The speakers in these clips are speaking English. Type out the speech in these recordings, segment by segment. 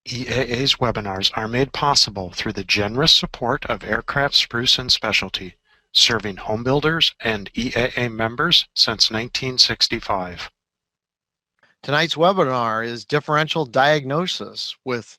EAA's webinars are made possible through the generous support of Aircraft Spruce and Specialty, serving home builders and EAA members since 1965. Tonight's webinar is Differential Diagnosis with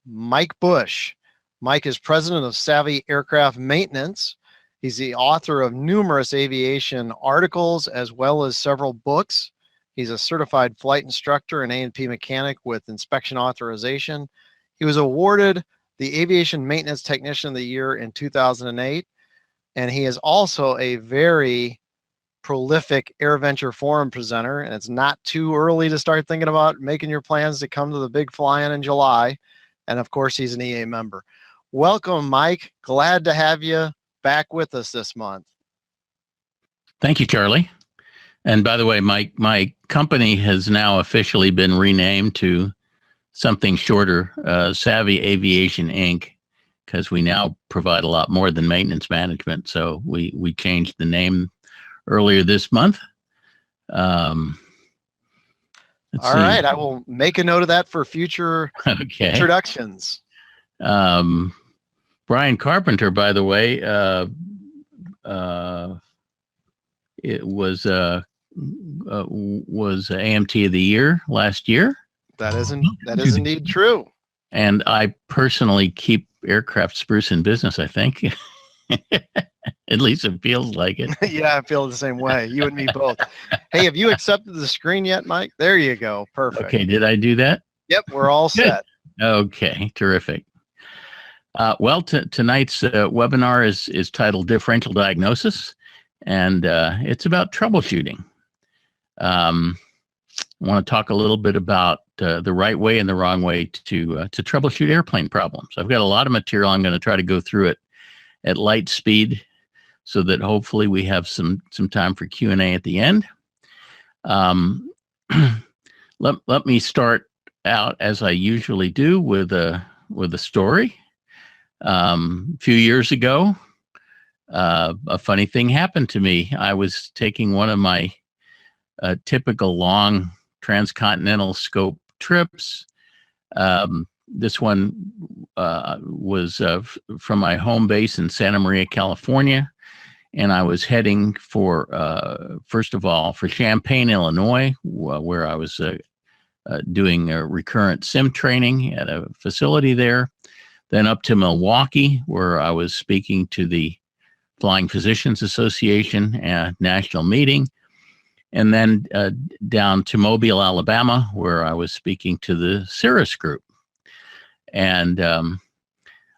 Mike Bush. Mike is president of Savvy Aircraft Maintenance. He's the author of numerous aviation articles as well as several books. He's a certified flight instructor and A&P mechanic with inspection authorization. He was awarded the Aviation Maintenance Technician of the Year in 2008, and he is also a very prolific AirVenture forum presenter, and it's not too early to start thinking about making your plans to come to the big fly-in in July. And of course, he's an EA member. Welcome, Mike. Glad to have you back with us this month. Thank you, Charlie. And by the way, my company has now officially been renamed to something shorter, Savvy Aviation, Inc., because we now provide a lot more than maintenance management. So we changed the name earlier this month. All right, I will make a note of that for future introductions. Brian Carpenter, by the way, it was AMT of the Year last year. That is indeed true. And I personally keep Aircraft Spruce in business, I think. At least it feels like it. Yeah, I feel the same way. You and me both. Hey, have you accepted the screen yet, Mike? There you go. Perfect. Okay, did I do that? Yep, we're all set. Okay, terrific. Well, tonight's webinar is titled Differential Diagnosis, and it's about troubleshooting. I want to talk a little bit about the right way and the wrong way to troubleshoot airplane problems. I've got a lot of material. I'm going to try to go through it at light speed so that hopefully we have some time for Q&A at the end. Let me start out as I usually do with a story. A few years ago, a funny thing happened to me. I was taking one of my typical long transcontinental scope trips. This one was from my home base in Santa Maria, California, and I was heading for, first of all, for Champaign, Illinois, where I was doing a recurrent sim training at a facility there, then up to Milwaukee, where I was speaking to the Flying Physicians Association national meeting, and then down to Mobile, Alabama, where I was speaking to the Cirrus Group. And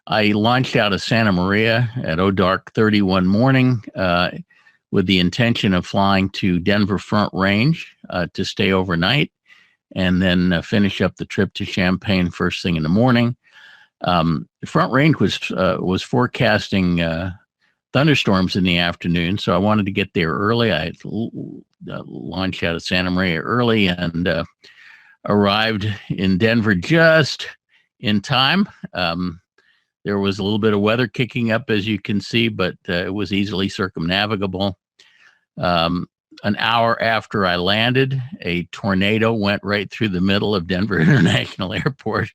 I launched out of Santa Maria at dark 30 one morning with the intention of flying to Denver Front Range to stay overnight and then finish up the trip to Champaign first thing in the morning. Front Range was forecasting thunderstorms in the afternoon, so I wanted to get there early. I launched out of Santa Maria early and arrived in Denver just in time. There was a little bit of weather kicking up, as you can see, but it was easily circumnavigable. An hour after I landed, a tornado went right through the middle of Denver International Airport.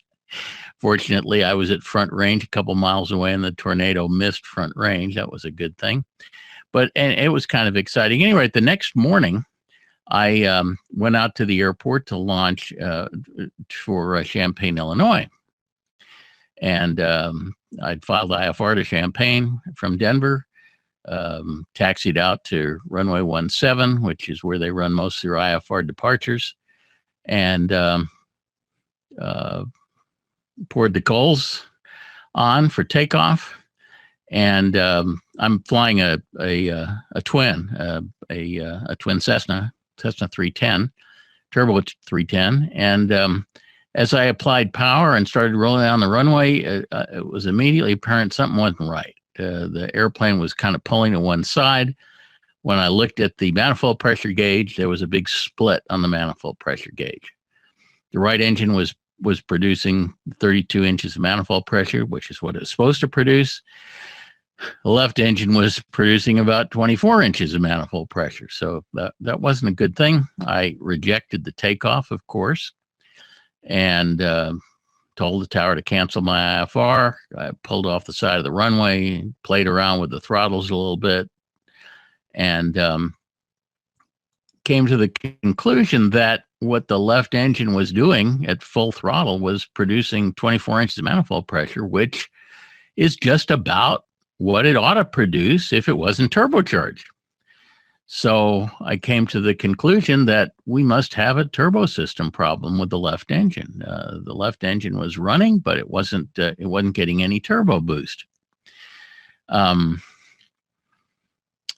Fortunately, I was at Front Range a couple miles away, and the tornado missed Front Range. That was a good thing. And it was kind of exciting. Anyway, the next morning, I went out to the airport to launch for Champaign, Illinois. And I'd filed IFR to Champaign from Denver, taxied out to runway 17, which is where they run most of their IFR departures, and poured the coals on for takeoff. And I'm flying a twin Cessna 310, turbo 310. And as I applied power and started rolling down the runway, it was immediately apparent something wasn't right. The airplane was kind of pulling to one side. When I looked at the manifold pressure gauge, there was a big split on the manifold pressure gauge. The right engine was producing 32 inches of manifold pressure, which is what it's supposed to produce. The left engine was producing about 24 inches of manifold pressure. So that wasn't a good thing. I rejected the takeoff, of course. And told the tower to cancel my IFR. I pulled off the side of the runway, played around with the throttles a little bit, and came to the conclusion that what the left engine was doing at full throttle was producing 24 inches of manifold pressure, which is just about what it ought to produce if it wasn't turbocharged. So I came to the conclusion that we must have a turbo system problem with the left engine. The left engine was running, but it wasn't getting any turbo boost.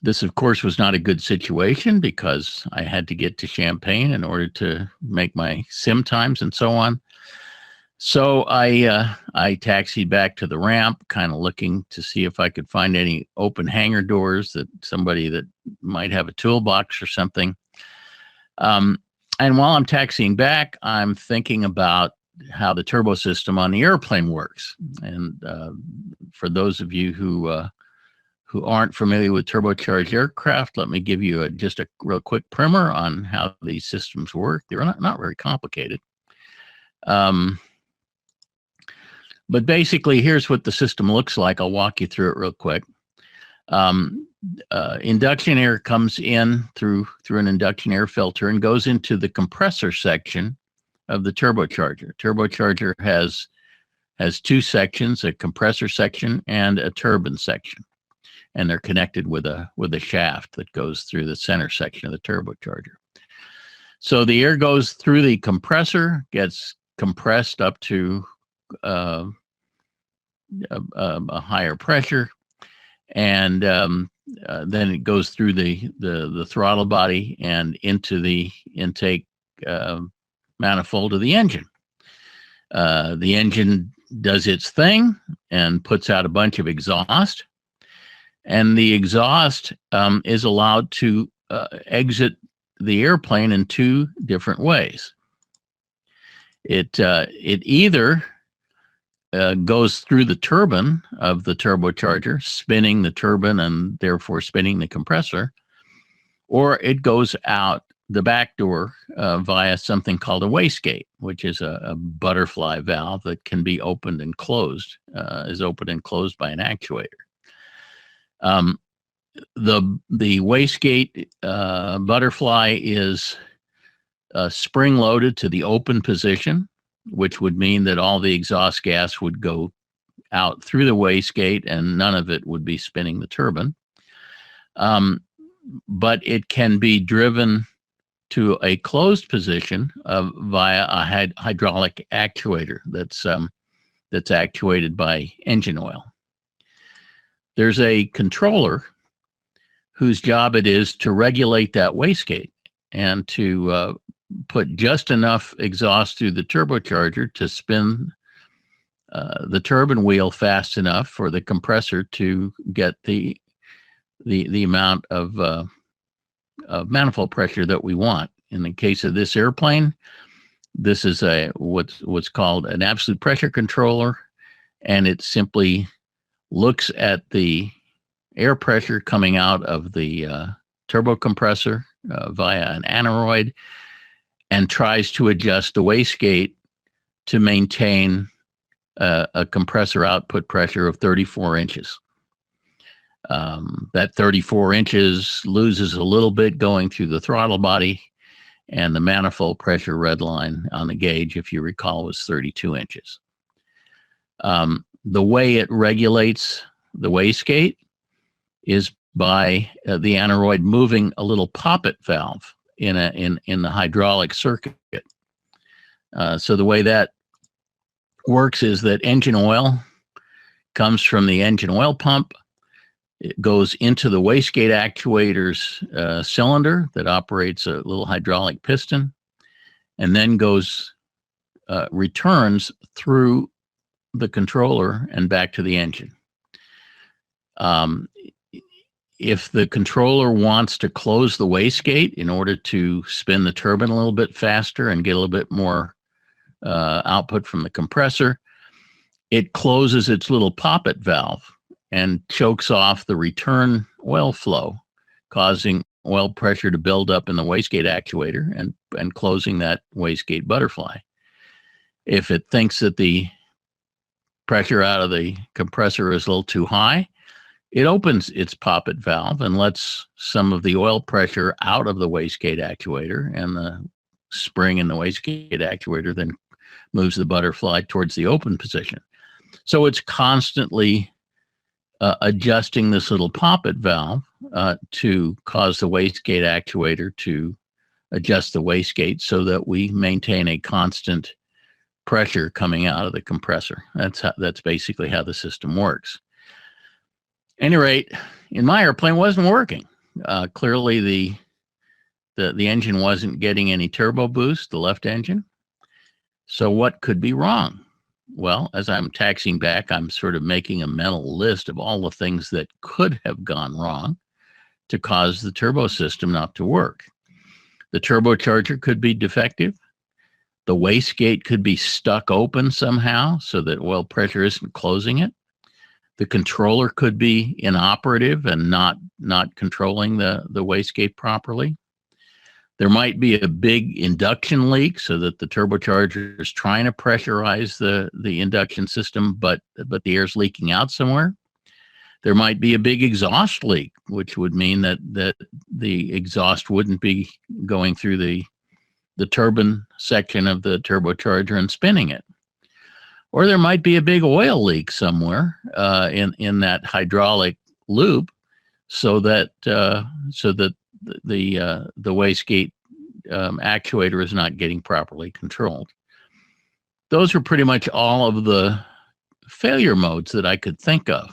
This, of course, was not a good situation because I had to get to Champaign in order to make my sim times and so on. So I taxied back to the ramp, kind of looking to see if I could find any open hangar doors, that somebody that might have a toolbox or something. And while I'm taxiing back, I'm thinking about how the turbo system on the airplane works. And for those of you who aren't familiar with turbocharged aircraft, let me give you just a real quick primer on how these systems work. They're not very complicated. But basically, here's what the system looks like. I'll walk you through it real quick. Induction air comes in through an induction air filter and goes into the compressor section of the turbocharger. Turbocharger has two sections, a compressor section and a turbine section. And they're connected with a shaft that goes through the center section of the turbocharger. So the air goes through the compressor, gets compressed up to a higher pressure, and then it goes through the throttle body and into the intake manifold of the engine. The engine does its thing and puts out a bunch of exhaust. And the exhaust is allowed to exit the airplane in two different ways. It either goes through the turbine of the turbocharger, spinning the turbine and therefore spinning the compressor, or it goes out the back door via something called a wastegate, which is a butterfly valve that can be opened and closed, is opened and closed by an actuator. The wastegate butterfly is spring loaded to the open position, which would mean that all the exhaust gas would go out through the wastegate and none of it would be spinning the turbine. But it can be driven to a closed position via a hydraulic actuator that's actuated by engine oil. There's a controller whose job it is to regulate that wastegate and to put just enough exhaust through the turbocharger to spin the turbine wheel fast enough for the compressor to get the amount of manifold pressure that we want. In the case of this airplane, this is what's called an absolute pressure controller, and it simply looks at the air pressure coming out of the turbo compressor via an aneroid and tries to adjust the wastegate to maintain a compressor output pressure of 34 inches. That 34 inches loses a little bit going through the throttle body, and the manifold pressure red line on the gauge, if you recall, was 32 inches. The way it regulates the wastegate is by the aneroid moving a little poppet valve in the hydraulic circuit. So the way that works is that engine oil comes from the engine oil pump. It goes into the wastegate actuator's cylinder that operates a little hydraulic piston, and then returns through the controller and back to the engine. If the controller wants to close the wastegate in order to spin the turbine a little bit faster and get a little bit more output from the compressor, it closes its little poppet valve and chokes off the return oil flow, causing oil pressure to build up in the wastegate actuator and closing that wastegate butterfly. If it thinks that the pressure out of the compressor is a little too high, it opens its poppet valve and lets some of the oil pressure out of the wastegate actuator, and the spring in the wastegate actuator then moves the butterfly towards the open position. So it's constantly adjusting this little poppet valve to cause the wastegate actuator to adjust the wastegate so that we maintain a constant pressure coming out of the compressor. That's basically how the system works. At any rate, in my airplane, it wasn't working. Clearly, the engine wasn't getting any turbo boost, the left engine. So what could be wrong? Well, as I'm taxiing back, I'm sort of making a mental list of all the things that could have gone wrong to cause the turbo system not to work. The turbocharger could be defective. The wastegate could be stuck open somehow so that oil pressure isn't closing it. The controller could be inoperative and not controlling the wastegate properly. There might be a big induction leak so that the turbocharger is trying to pressurize the induction system, but the air's leaking out somewhere. There might be a big exhaust leak, which would mean that the exhaust wouldn't be going through the turbine section of the turbocharger and spinning it. Or there might be a big oil leak somewhere in that hydraulic loop, so that the wastegate actuator is not getting properly controlled. Those are pretty much all of the failure modes that I could think of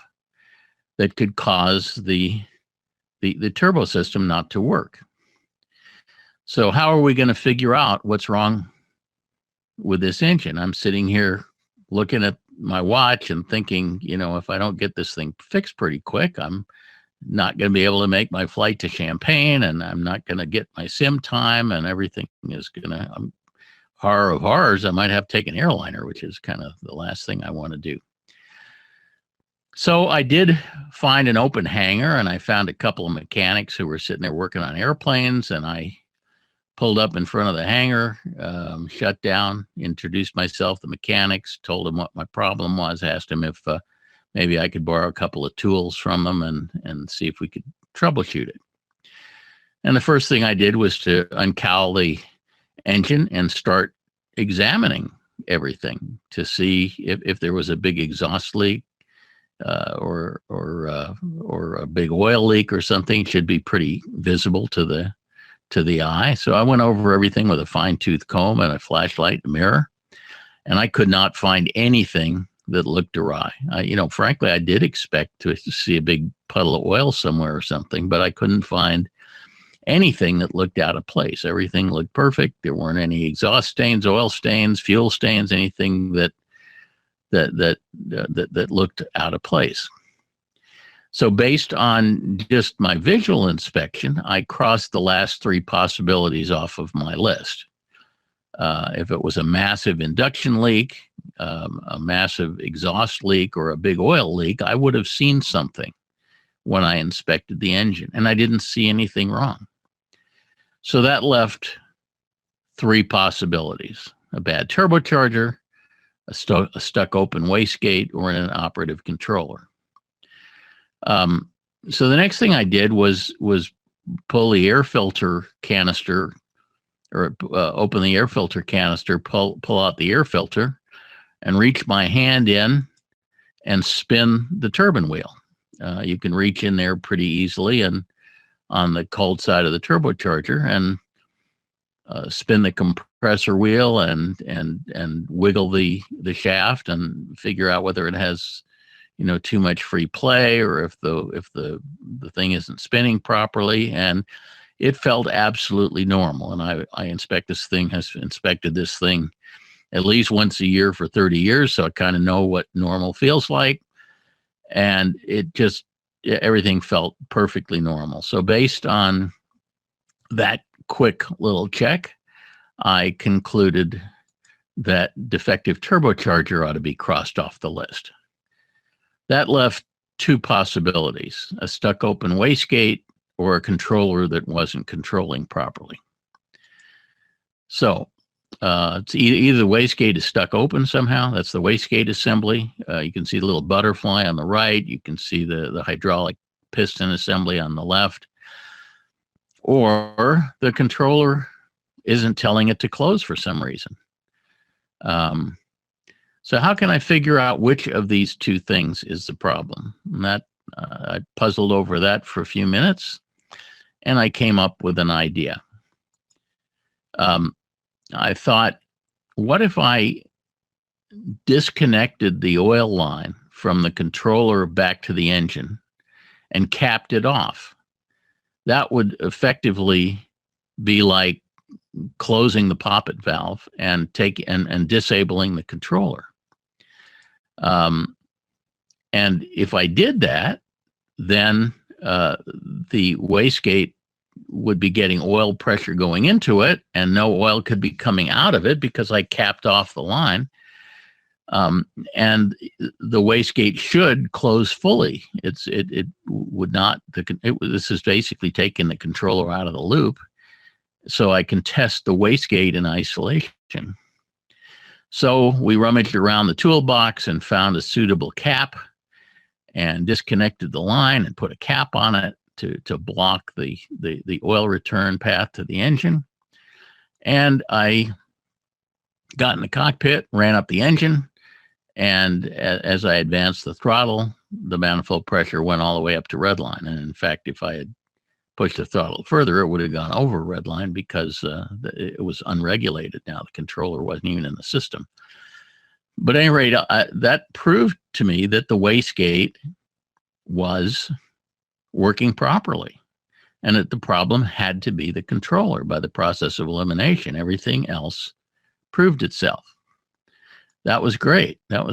that could cause the turbo system not to work. So how are we going to figure out what's wrong with this engine? I'm sitting here looking at my watch and thinking, if I don't get this thing fixed pretty quick, I'm not going to be able to make my flight to Champaign, and I'm not going to get my sim time, and everything is going to, horror of horrors, I might have to take an airliner, which is kind of the last thing I want to do. So I did find an open hangar, and I found a couple of mechanics who were sitting there working on airplanes, and I pulled up in front of the hangar, shut down, introduced myself, the mechanics, told them what my problem was, asked them if maybe I could borrow a couple of tools from them and see if we could troubleshoot it. And the first thing I did was to uncowl the engine and start examining everything to see if there was a big exhaust leak or a big oil leak or something. It should be pretty visible to the eye. So I went over everything with a fine-tooth comb and a flashlight and mirror, and I could not find anything that looked awry. Frankly, I did expect to see a big puddle of oil somewhere or something, but I couldn't find anything that looked out of place. Everything looked perfect. There weren't any exhaust stains, oil stains, fuel stains, anything that looked out of place. So based on just my visual inspection, I crossed the last three possibilities off of my list. If it was a massive induction leak, a massive exhaust leak, or a big oil leak, I would have seen something when I inspected the engine, and I didn't see anything wrong. So that left three possibilities: a bad turbocharger, a stuck open wastegate, or an inoperative controller. So the next thing I did was pull the air filter canister, or open the air filter canister, pull out the air filter, and reach my hand in and spin the turbine wheel. You can reach in there pretty easily and on the cold side of the turbocharger and spin the compressor wheel and wiggle the shaft and figure out whether it has too much free play, or if the thing isn't spinning properly. And it felt absolutely normal. And I inspected this thing at least once a year for 30 years, so I kind of know what normal feels like. And everything felt perfectly normal. So based on that quick little check, I concluded that defective turbocharger ought to be crossed off the list. That left two possibilities: a stuck open wastegate or a controller that wasn't controlling properly. So It's either the wastegate is stuck open somehow. That's the wastegate assembly. You can see the little butterfly on the right. You can see the hydraulic piston assembly on the left. Or the controller isn't telling it to close for some reason. So how can I figure out which of these two things is the problem? And that I puzzled over that for a few minutes, and I came up with an idea. I thought, what if I disconnected the oil line from the controller back to the engine and capped it off? That would effectively be like closing the poppet valve and disabling the controller. And if I did that, then the wastegate would be getting oil pressure going into it, and no oil could be coming out of it because I capped off the line. And the wastegate should close fully. It would not. This is basically taking the controller out of the loop, so I can test the wastegate in isolation. So we rummaged around the toolbox and found a suitable cap, and disconnected the line and put a cap on it to block the oil return path to the engine. And I got in the cockpit, ran up the engine, and as I advanced the throttle, the manifold pressure went all the way up to redline. And in fact, if I had pushed the throttle further, it would have gone over redline because it was unregulated now. The controller wasn't even in the system. But at any rate, that proved to me that the wastegate was working properly, and that the problem had to be the controller. By the process of elimination, everything else proved itself. That was great. So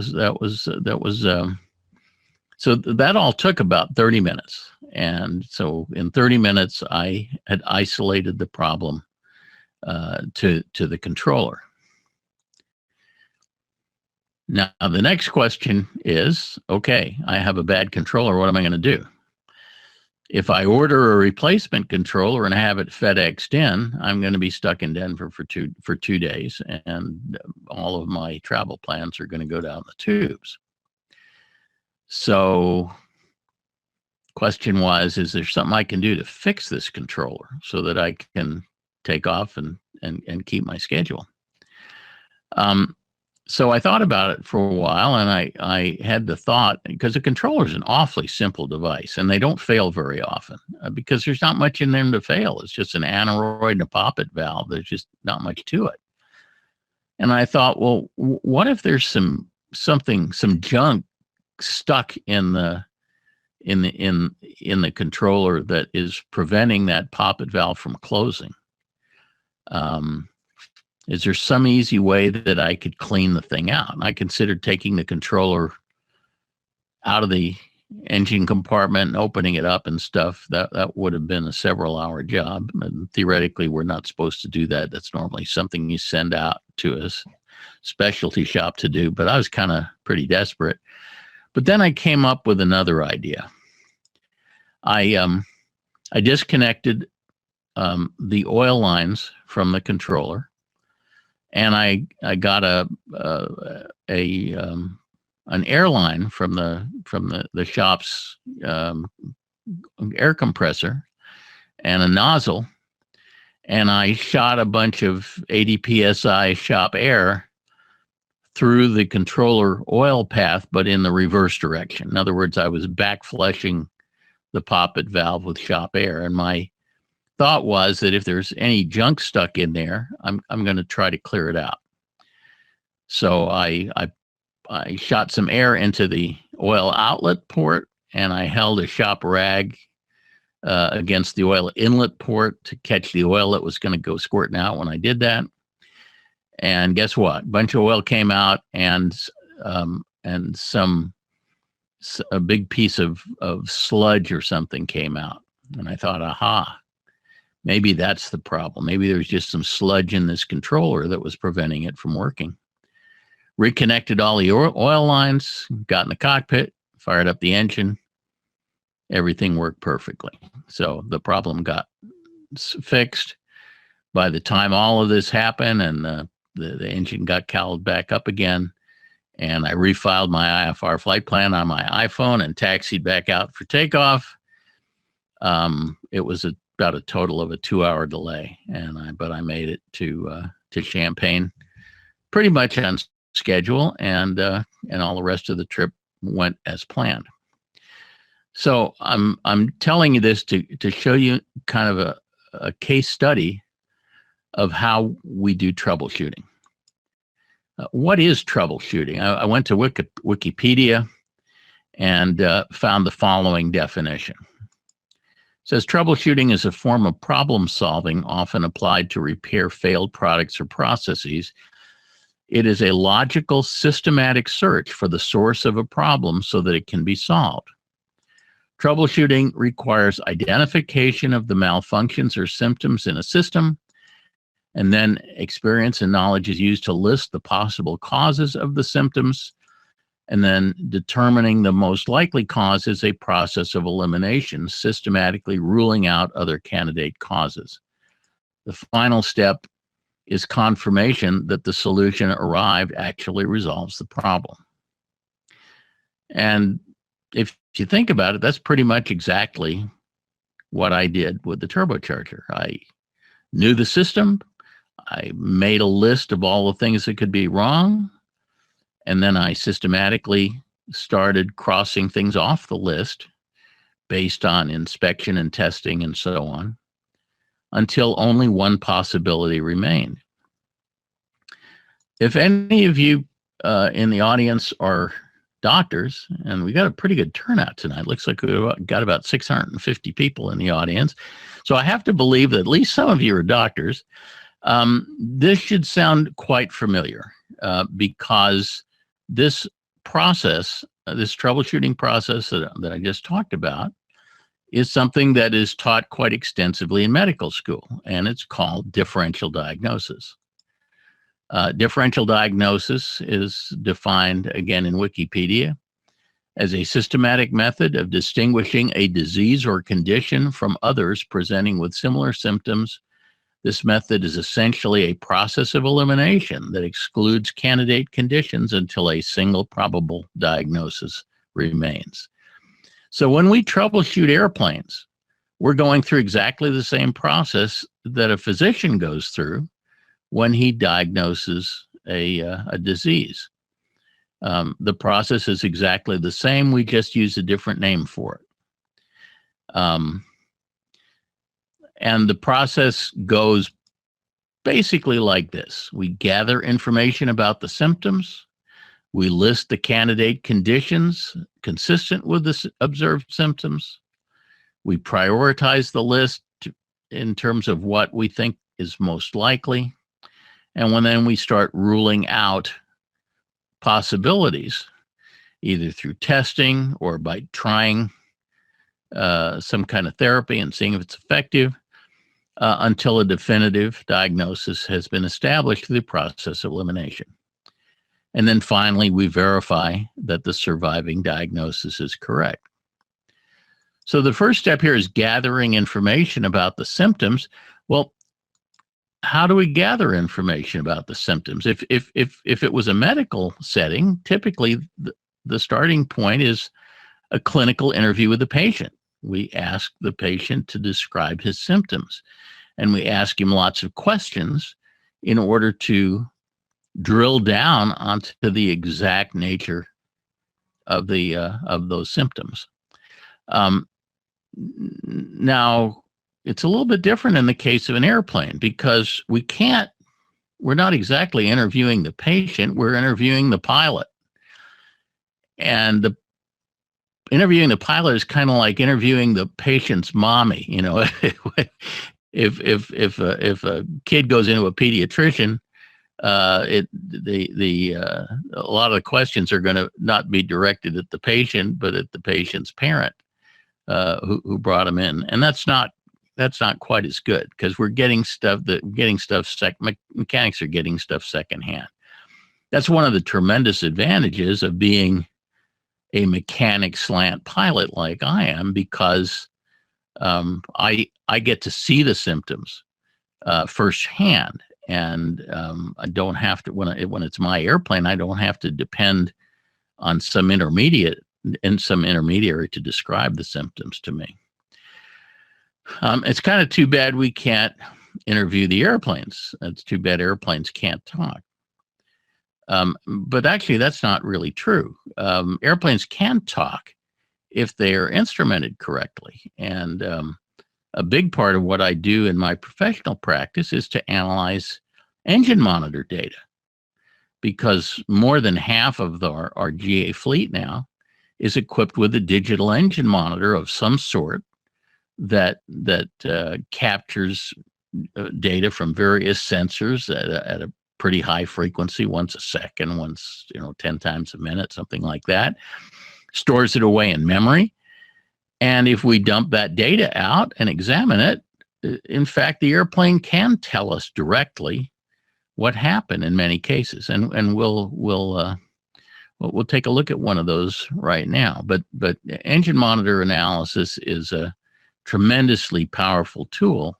that all took about 30 minutes. And so in 30 minutes, I had isolated the problem to the controller. Now, the next question is, okay, I have a bad controller. What am I going to do? If I order a replacement controller and have it FedExed in, I'm going to be stuck in Denver for 2 days, and all of my travel plans are going to go down the tubes. So question was, is there something I can do to fix this controller so that I can take off and keep my schedule? So I thought about it for a while, and I had the thought, because a controller is an awfully simple device, and they don't fail very often because there's not much in them to fail. It's just an aneroid and a poppet valve. There's just not much to it. And I thought, well, what if there's some junk stuck in the controller that is preventing that poppet valve from closing? Is there some easy way that I could clean the thing out? And I considered taking the controller out of the engine compartment and opening it up and stuff. That would have been a several-hour job. And theoretically, we're not supposed to do that. That's normally something you send out to a specialty shop to do. But I was kind of pretty desperate. But then I came up with another idea. I disconnected the oil lines from the controller, and I got an airline from the shop's air compressor and a nozzle, and I shot a bunch of 80 psi shop air through the controller oil path, but in the reverse direction. In other words, I was back flushing the poppet valve with shop air, and my thought was that if there's any junk stuck in there, I'm going to try to clear it out. So I shot some air into the oil outlet port, and I held a shop rag against the oil inlet port to catch the oil that was going to go squirting out when I did that. And guess what? A bunch of oil came out, and a big piece of sludge or something came out. And I thought, aha, maybe that's the problem. Maybe there's just some sludge in this controller that was preventing it from working. Reconnected all the oil lines, got in the cockpit, fired up the engine. Everything worked perfectly. So the problem got fixed. By the time all of this happened and the engine got cowled back up again, and I refiled my IFR flight plan on my iPhone and taxied back out for takeoff. It was about a total of a 2-hour delay, but I made it to Champaign pretty much on schedule, and all the rest of the trip went as planned. So I'm telling you this to show you kind of a case study of how we do troubleshooting. What is troubleshooting? I went to Wikipedia and found the following definition. It says troubleshooting is a form of problem solving often applied to repair failed products or processes. It is a logical, systematic search for the source of a problem so that it can be solved. Troubleshooting requires identification of the malfunctions or symptoms in a system, and then experience and knowledge is used to list the possible causes of the symptoms, and then determining the most likely cause is a process of elimination, systematically ruling out other candidate causes. The final step is confirmation that the solution arrived actually resolves the problem. And if you think about it, that's pretty much exactly what I did with the turbocharger. I knew the system. I made a list of all the things that could be wrong. And then I systematically started crossing things off the list based on inspection and testing and so on, until only one possibility remained. If any of you in the audience are doctors, and we got a pretty good turnout tonight. Looks like we got about 650 people in the audience. So I have to believe that at least some of you are doctors. This should sound quite familiar because this process, this troubleshooting process that I just talked about, is something that is taught quite extensively in medical school, and it's called differential diagnosis. Differential diagnosis is defined again in Wikipedia as a systematic method of distinguishing a disease or condition from others presenting with similar symptoms. This method is essentially a process of elimination that excludes candidate conditions until a single probable diagnosis remains. So when we troubleshoot airplanes, we're going through exactly the same process that a physician goes through when he diagnoses a disease. The process is exactly the same. We just use a different name for it. And the process goes basically like this. We gather information about the symptoms. We list the candidate conditions consistent with the observed symptoms. We prioritize the list in terms of what we think is most likely. And then we start ruling out possibilities, either through testing or by trying some kind of therapy and seeing if it's effective, until a definitive diagnosis has been established through the process of elimination. And then finally, we verify that the surviving diagnosis is correct. So the first step here is gathering information about the symptoms. Well, how do we gather information about the symptoms? If it was a medical setting, typically the starting point is a clinical interview with the patient. We ask the patient to describe his symptoms, and we ask him lots of questions in order to drill down onto the exact nature of those symptoms. Now, it's a little bit different in the case of an airplane because we're not exactly interviewing the patient, we're interviewing the pilot. And interviewing the pilot is kind of like interviewing the patient's mommy. You know, if a kid goes into a pediatrician, a lot of the questions are going to not be directed at the patient, but at the patient's parent who brought him in, and that's not quite as good because mechanics are getting stuff secondhand. That's one of the tremendous advantages of being a mechanic slant pilot like I am, because I get to see the symptoms firsthand, And I don't have to, when it's my airplane, I don't have to depend on some intermediary to describe the symptoms to me. It's kind of too bad we can't interview the airplanes. It's too bad airplanes can't talk. But actually, that's not really true. Airplanes can talk if they are instrumented correctly. And a big part of what I do in my professional practice is to analyze engine monitor data, because more than half of our GA fleet now is equipped with a digital engine monitor of some sort that captures data from various sensors at a pretty high frequency, once a second, once 10 times a minute, something like that, stores it away in memory. And if we dump that data out and examine it, in fact, the airplane can tell us directly what happened in many cases. And we'll take a look at one of those right now. But engine monitor analysis is a tremendously powerful tool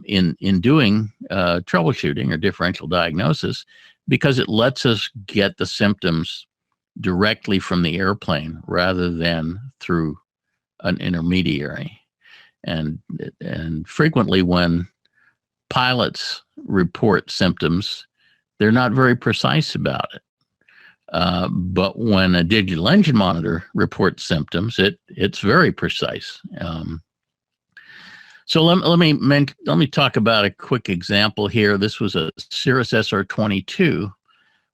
in doing troubleshooting or differential diagnosis, because it lets us get the symptoms directly from the airplane rather than through an intermediary. And frequently when pilots report symptoms, they're not very precise about it. But when a digital engine monitor reports symptoms, it's very precise. So let me talk about a quick example here. This was a Cirrus SR-22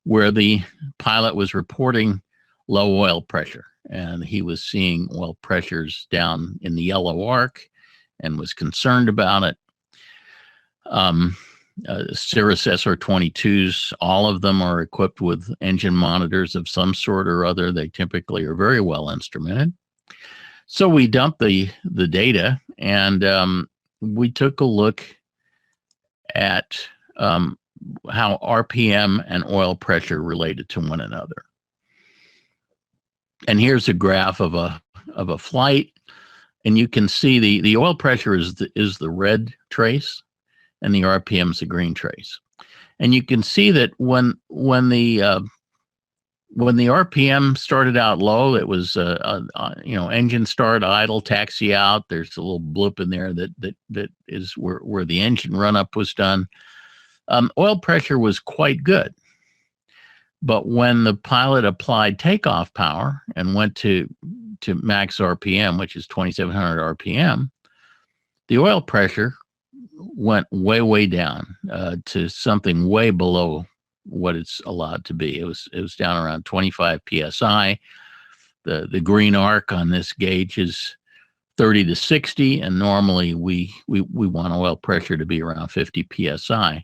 where the pilot was reporting low oil pressure, and he was seeing oil pressures down in the yellow arc and was concerned about it. Cirrus SR-22s, all of them are equipped with engine monitors of some sort or other. They typically are very well instrumented. So we dumped the data, and we took a look at how RPM and oil pressure related to one another. And here's a graph of a flight, and you can see the oil pressure is the red trace, and the RPM is the green trace. And you can see that when the RPM started out low, it was engine start, idle, taxi out. There's a little blip in there that is where the engine run up was done. Oil pressure was quite good. But when the pilot applied takeoff power and went to max RPM, which is 2,700 RPM, the oil pressure went way down to something way below what it's allowed to be. It was down around 25 psi. The green arc on this gauge is 30 to 60, and normally we want oil pressure to be around 50 psi.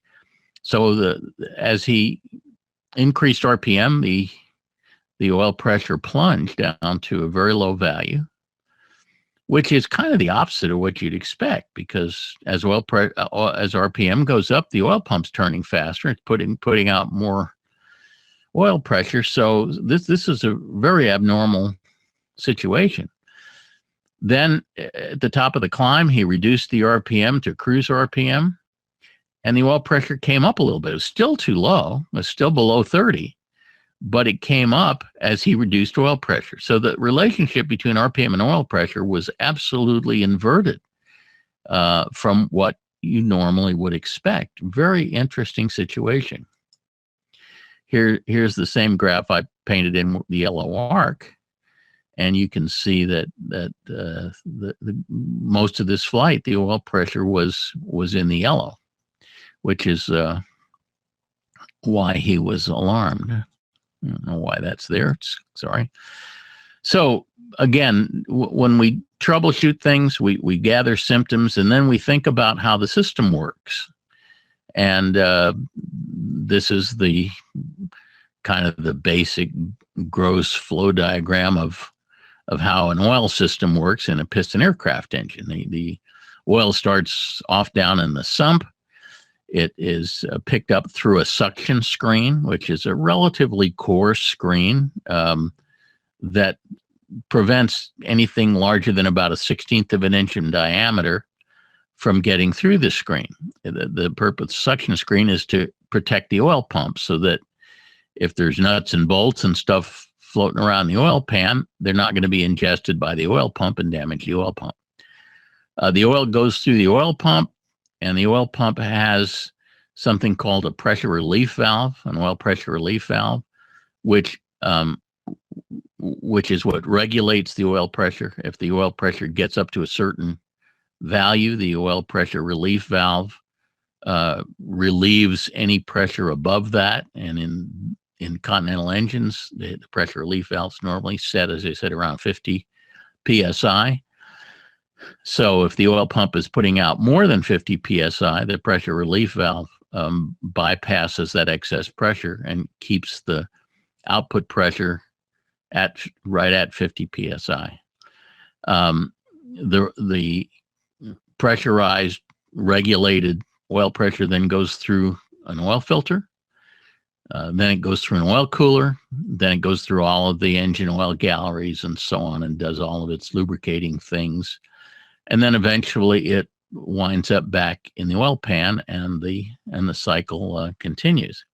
So as he increased RPM, the oil pressure plunged down to a very low value, which is kind of the opposite of what you'd expect, because as RPM goes up, the oil pump's turning faster. It's putting out more oil pressure. So this is a very abnormal situation. Then at the top of the climb, he reduced the RPM to cruise RPM, and the oil pressure came up a little bit. It was still too low. It was still below 30, but it came up as he reduced oil pressure. So the relationship between RPM and oil pressure was absolutely inverted from what you normally would expect. Very interesting situation. Here's the same graph I painted in the yellow arc, and you can see that the most of this flight, the oil pressure was in the yellow, which is why he was alarmed. I don't know why that's there. Sorry. So again, when we troubleshoot things, we gather symptoms, and then we think about how the system works. And this is the kind of the basic gross flow diagram of how an oil system works in a piston aircraft engine. The oil starts off down in the sump. It is picked up through a suction screen, which is a relatively coarse screen that prevents anything larger than about 1/16 of an inch in diameter from getting through the screen. The purpose of the suction screen is to protect the oil pump so that if there's nuts and bolts and stuff floating around the oil pan, they're not going to be ingested by the oil pump and damage the oil pump. The oil goes through the oil pump, and the oil pump has something called a pressure relief valve, an oil pressure relief valve, which is what regulates the oil pressure. If the oil pressure gets up to a certain value, the oil pressure relief valve relieves any pressure above that. And in Continental engines, the pressure relief valve's normally set, as I said, around 50 psi. So if the oil pump is putting out more than 50 psi, the pressure relief valve bypasses that excess pressure and keeps the output pressure right at 50 psi. The pressurized, regulated oil pressure then goes through an oil filter. Then it goes through an oil cooler. Then it goes through all of the engine oil galleries and so on, and does all of its lubricating things. And then eventually it winds up back in the oil pan, and the cycle continues.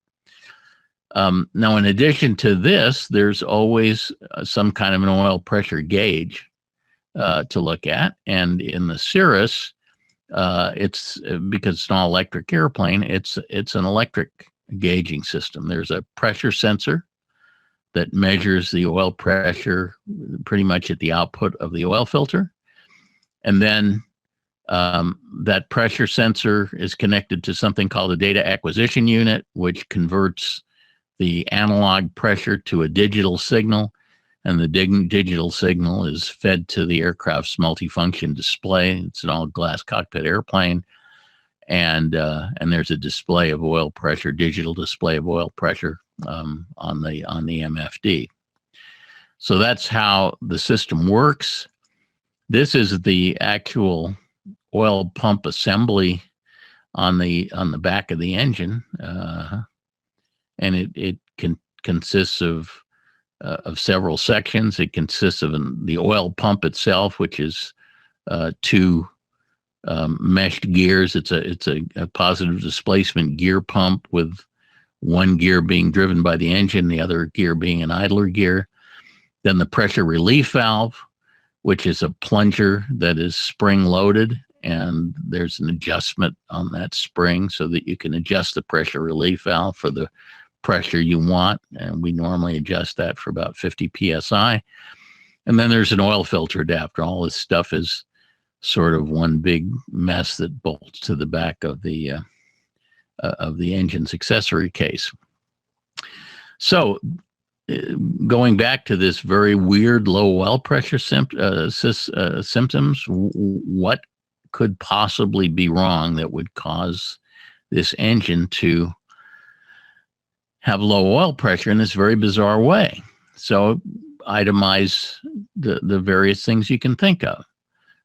Now, in addition to this, there's always some kind of an oil pressure gauge to look at. And in the Cirrus, it's because it's an all-electric airplane, it's an electric gauging system. There's a pressure sensor that measures the oil pressure pretty much at the output of the oil filter. And then that pressure sensor is connected to something called a data acquisition unit, which converts the analog pressure to a digital signal. And the digital signal is fed to the aircraft's multifunction display. It's an all-glass cockpit airplane. And there's a display of oil pressure, digital display of oil pressure on the MFD. So that's how the system works. This is the actual oil pump assembly on the back of the engine, and it consists of several sections. It consists of the oil pump itself, which is two meshed gears. It's a positive displacement gear pump with one gear being driven by the engine, the other gear being an idler gear. Then the pressure relief valve, which is a plunger that is spring loaded, and there's an adjustment on that spring so that you can adjust the pressure relief valve for the pressure you want. And we normally adjust that for about 50 psi. And then there's an oil filter adapter. All this stuff is sort of one big mess that bolts to the back of the engine's accessory case. So going back to this very weird low oil pressure symptoms, what could possibly be wrong that would cause this engine to have low oil pressure in this very bizarre way? So itemize the various things you can think of.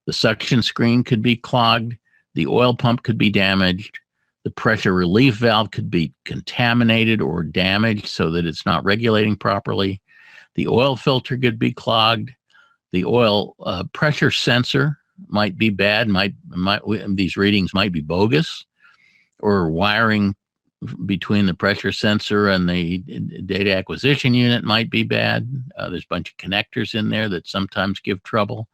The suction screen could be clogged. The oil pump could be damaged. The pressure relief valve could be contaminated or damaged so that it's not regulating properly. The oil filter could be clogged. The oil pressure sensor might be bad. These readings might be bogus, or wiring between the pressure sensor and the data acquisition unit might be bad. There's a bunch of connectors in there that sometimes give trouble.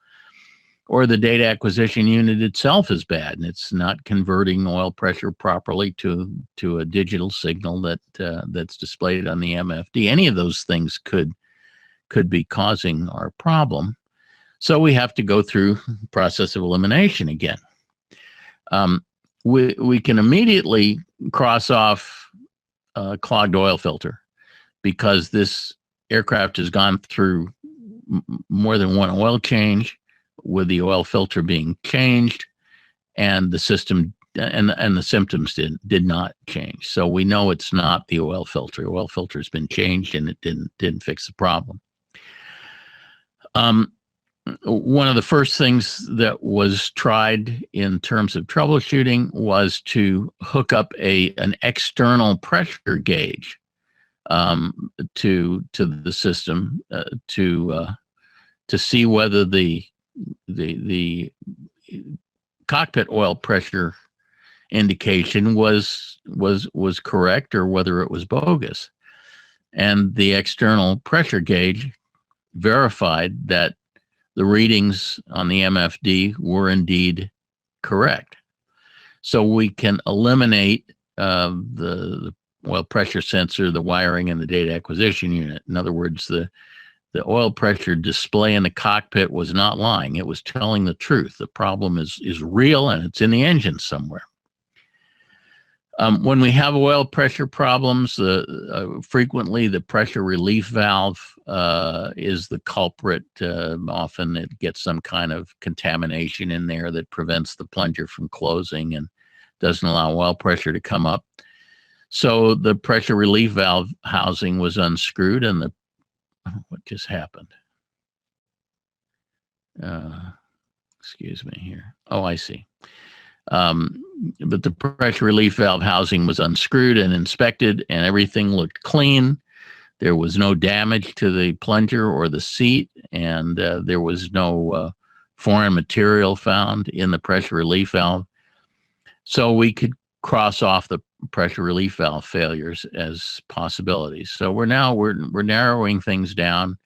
Or the data acquisition unit itself is bad and it's not converting oil pressure properly to a digital signal that's displayed on the MFD. Any of those things could be causing our problem. So we have to go through the process of elimination again. We can immediately cross off a clogged oil filter because this aircraft has gone through more than one oil change, with the oil filter being changed, and the system and the symptoms did not change. So we know it's not the oil filter. The oil filter has been changed, and it didn't fix the problem. One of the first things that was tried in terms of troubleshooting was to hook up an external pressure gauge to the system to see whether the cockpit oil pressure indication was correct or whether it was bogus. And the external pressure gauge verified that the readings on the MFD were indeed correct. So we can eliminate the oil pressure sensor, the wiring, and the data acquisition unit. In other words, the oil pressure display in the cockpit was not lying. It was telling the truth. The problem is real, and it's in the engine somewhere. When we have oil pressure problems, frequently the pressure relief valve is the culprit. Often it gets some kind of contamination in there that prevents the plunger from closing and doesn't allow oil pressure to come up. So the pressure relief valve housing was unscrewed, and what just happened? Excuse me here. Oh, I see. But the pressure relief valve housing was unscrewed and inspected, and everything looked clean. There was no damage to the plunger or the seat, and there was no foreign material found in the pressure relief valve. So we could cross off the pressure relief valve failures as possibilities. So we're narrowing things down,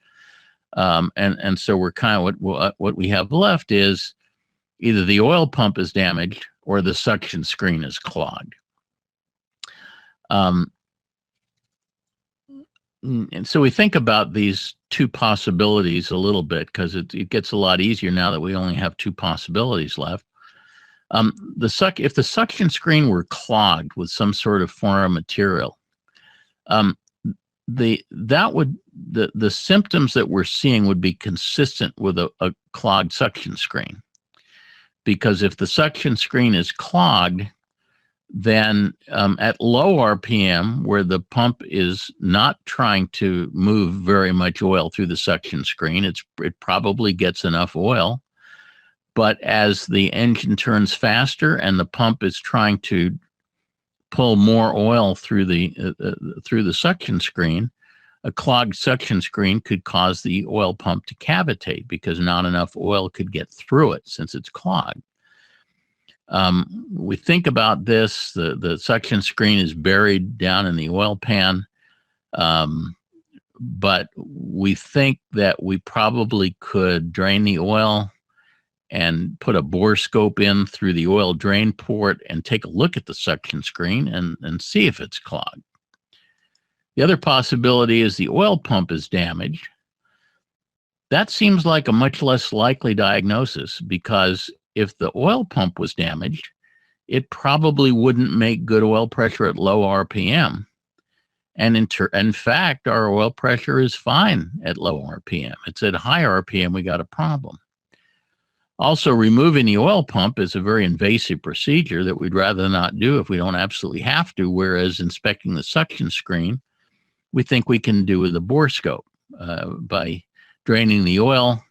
and so we're kind of what we have left is either the oil pump is damaged or the suction screen is clogged. And so we think about these two possibilities a little bit, because it gets a lot easier now that we only have two possibilities left. If the suction screen were clogged with some sort of foreign material, the symptoms that we're seeing would be consistent with a clogged suction screen. Because if the suction screen is clogged, then at low RPM, where the pump is not trying to move very much oil through the suction screen, it probably gets enough oil. But as the engine turns faster and the pump is trying to pull more oil through the suction screen, a clogged suction screen could cause the oil pump to cavitate because not enough oil could get through it since it's clogged. We think about this, the suction screen is buried down in the oil pan, but we think that we probably could drain the oil and put a bore scope in through the oil drain port and take a look at the suction screen and see if it's clogged. The other possibility is the oil pump is damaged. That seems like a much less likely diagnosis, because if the oil pump was damaged, it probably wouldn't make good oil pressure at low RPM. And in fact, our oil pressure is fine at low RPM. It's at high RPM we got a problem. Also, removing the oil pump is a very invasive procedure that we'd rather not do if we don't absolutely have to, whereas inspecting the suction screen, we think we can do with a bore scope by draining the oil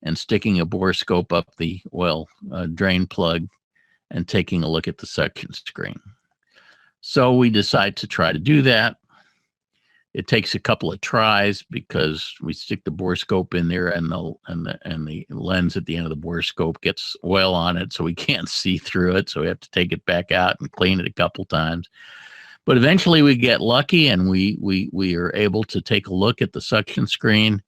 and sticking a bore scope up the oil drain plug and taking a look at the suction screen. So we decide to try to do that. It takes a couple of tries because we stick the bore scope in there, and the lens at the end of the bore scope gets oil on it, so we can't see through it. So we have to take it back out and clean it a couple times. But eventually we get lucky, and we are able to take a look at the suction screen.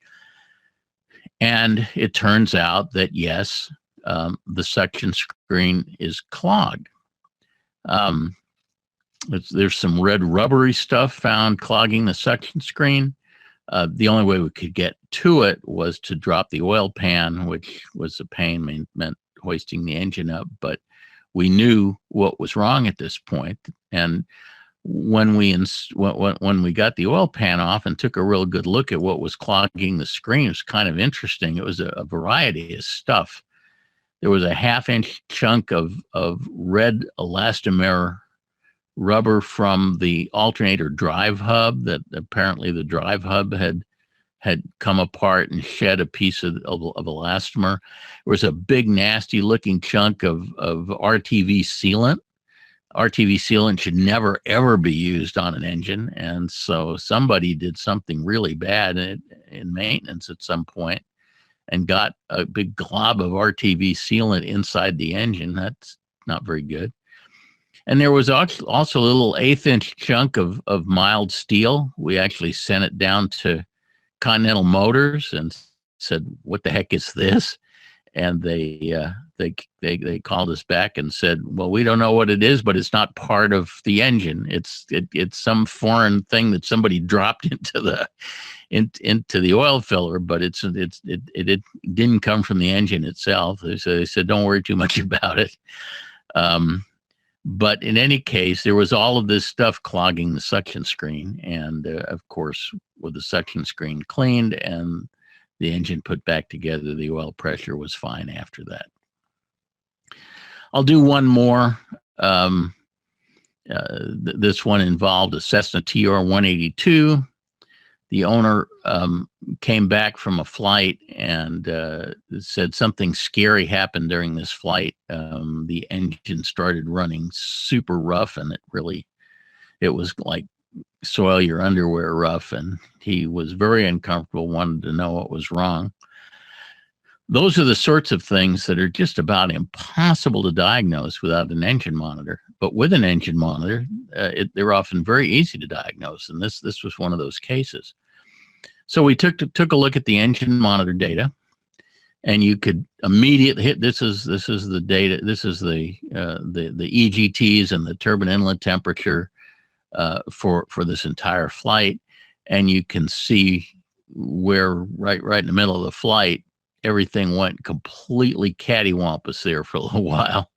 And it turns out that, yes, the suction screen is clogged. There's some red rubbery stuff found clogging the suction screen. The only way we could get to it was to drop the oil pan, which was a pain, meant hoisting the engine up. But we knew what was wrong at this point. And when we got the oil pan off and took a real good look at what was clogging the screen, it was kind of interesting. It was a variety of stuff. There was a half-inch chunk of red elastomer rubber from the alternator drive hub that apparently the drive hub had come apart and shed a piece of elastomer. There was a big, nasty-looking chunk of RTV sealant. RTV sealant should never, ever be used on an engine. And so somebody did something really bad in maintenance at some point and got a big glob of RTV sealant inside the engine. That's not very good. And there was also a little 1/8-inch chunk of mild steel. We actually sent it down to Continental Motors and said, "What the heck is this?" And they called us back and said, "Well, we don't know what it is, but it's not part of the engine. It's some foreign thing that somebody dropped into the oil filler, but it didn't come from the engine itself." They said, "Don't worry too much about it." But in any case, there was all of this stuff clogging the suction screen. And of course, with the suction screen cleaned and the engine put back together, the oil pressure was fine after that. I'll do one more. This one involved a Cessna TR-182. The owner came back from a flight and said something scary happened during this flight. The engine started running super rough, and it was like soil your underwear rough, and he was very uncomfortable, wanted to know what was wrong. Those are the sorts of things that are just about impossible to diagnose without an engine monitor. But with an engine monitor, they're often very easy to diagnose, and this was one of those cases. So we took a look at the engine monitor data, and you could immediately hit. This is the data. This is the EGTs and the turbine inlet temperature for this entire flight, and you can see where right in the middle of the flight, everything went completely cattywampus there for a little while,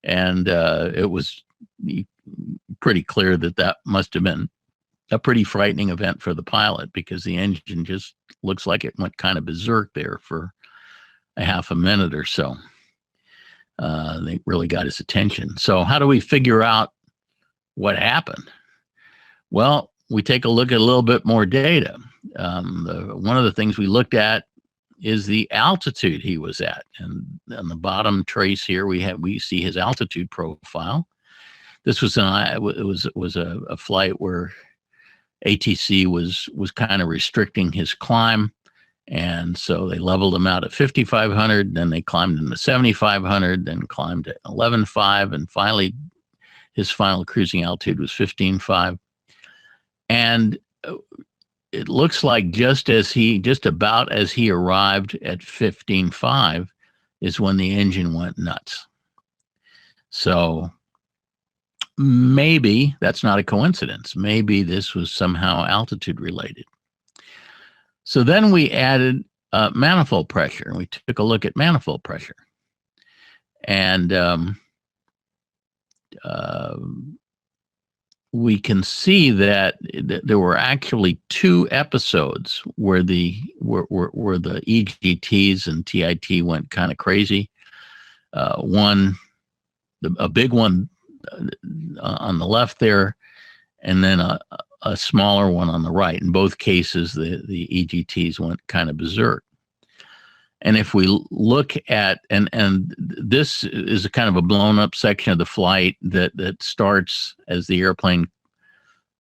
and it was pretty clear that must have been a pretty frightening event for the pilot, because the engine just looks like it went kind of berserk there for a half a minute or so. They really got his attention. So how do we figure out what happened? Well, we take a look at a little bit more data. One of the things we looked at is the altitude he was at. And on the bottom trace here, we see his altitude profile. This was a flight where ATC was kind of restricting his climb, and so they leveled him out at 5,500. Then they climbed him to 7,500, then climbed to 11,500, and finally, his final cruising altitude was 15,500. And it looks like just about as he arrived at 15,500 is when the engine went nuts. So maybe that's not a coincidence. Maybe this was somehow altitude related. So then we added manifold pressure, and we took a look at manifold pressure. And we can see that there were actually two episodes where the EGTs and TIT went kind of crazy. A big one on the left there, and then a smaller one on the right. In both cases, the EGTs went kind of berserk. And if we look at, and this is a kind of a blown up section of the flight that starts as the airplane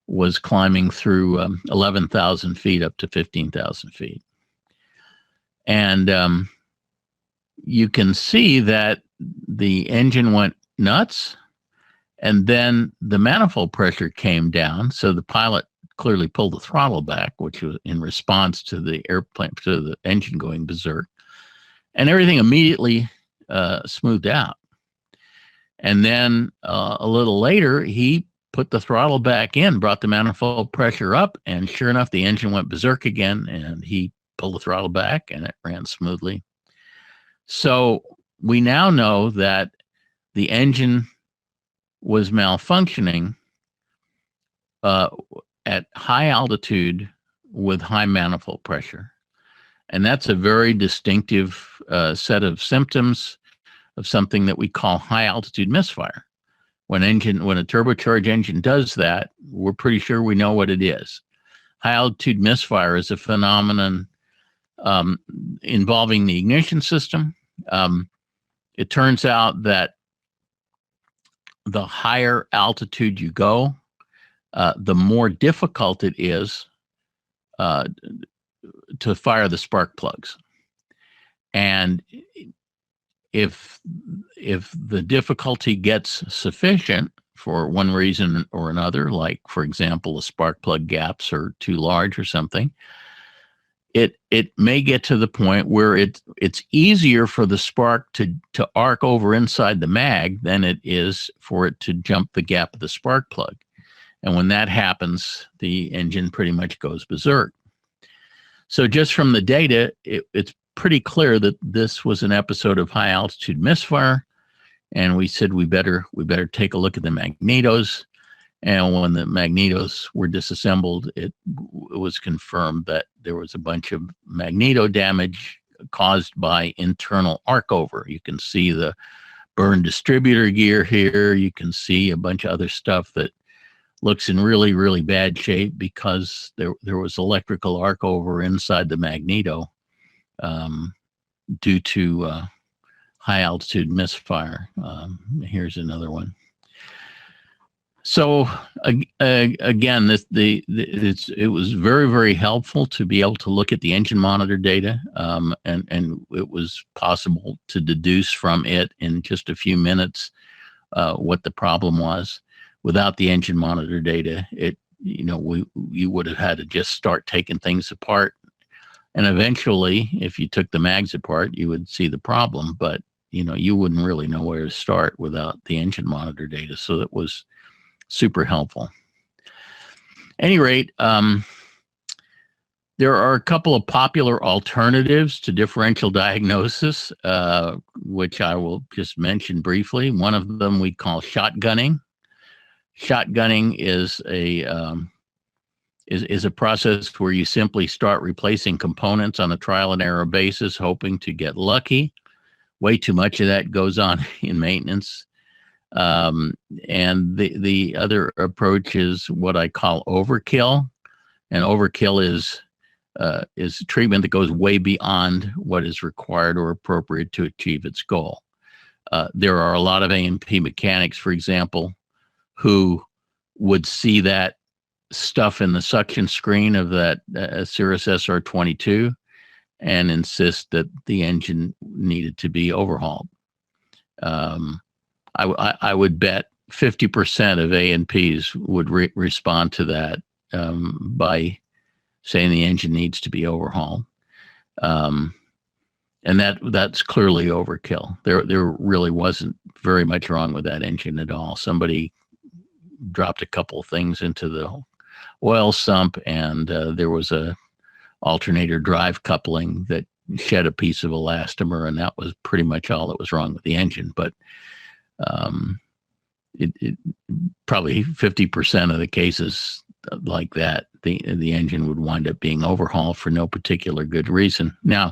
was climbing through 11,000 feet up to 15,000 feet. And you can see that the engine went nuts, and then the manifold pressure came down. So the pilot clearly pulled the throttle back, which was in response to the engine going berserk. And everything immediately smoothed out. And then a little later, he put the throttle back in, brought the manifold pressure up, and sure enough, the engine went berserk again, and he pulled the throttle back, and it ran smoothly. So we now know that the engine was malfunctioning at high altitude with high manifold pressure. And that's a very distinctive set of symptoms of something that we call high altitude misfire. When a turbocharged engine does that, we're pretty sure we know what it is. High altitude misfire is a phenomenon involving the ignition system. It turns out that the higher altitude you go, the more difficult it is to fire the spark plugs. And if the difficulty gets sufficient for one reason or another, like, for example, the spark plug gaps are too large or something, it may get to the point where it's easier for the spark to arc over inside the mag than it is for it to jump the gap of the spark plug. And when that happens, the engine pretty much goes berserk. So just from the data, it's pretty clear that this was an episode of high altitude misfire. And we said we better take a look at the magnetos. And when the magnetos were disassembled, it was confirmed that there was a bunch of magneto damage caused by internal arc over. You can see the burned distributor gear here. You can see a bunch of other stuff that looks in really, really bad shape because there was electrical arc over inside the magneto due to high altitude misfire. Here's another one. So again, it was very, very helpful to be able to look at the engine monitor data, and it was possible to deduce from it in just a few minutes what the problem was. Without the engine monitor data, you would have had to just start taking things apart, and eventually, if you took the mags apart, you would see the problem, but you wouldn't really know where to start without the engine monitor data. So that was super helpful. At any rate, there are a couple of popular alternatives to differential diagnosis, which I will just mention briefly. One of them we call shotgunning. Shotgunning is a process where you simply start replacing components on a trial and error basis, hoping to get lucky. Way too much of that goes on in maintenance. And the other approach is what I call overkill. And overkill is treatment that goes way beyond what is required or appropriate to achieve its goal. There are a lot of A&P mechanics, for example, who would see that stuff in the suction screen of that Cirrus SR22 and insist that the engine needed to be overhauled. I would bet 50% of A&Ps would respond to that by saying the engine needs to be overhauled. And that's clearly overkill. There really wasn't very much wrong with that engine at all. Somebody dropped a couple of things into the oil sump, and there was a alternator drive coupling that shed a piece of elastomer, and that was pretty much all that was wrong with the engine. But it probably 50% of the cases like that, the engine would wind up being overhauled for no particular good reason. Now,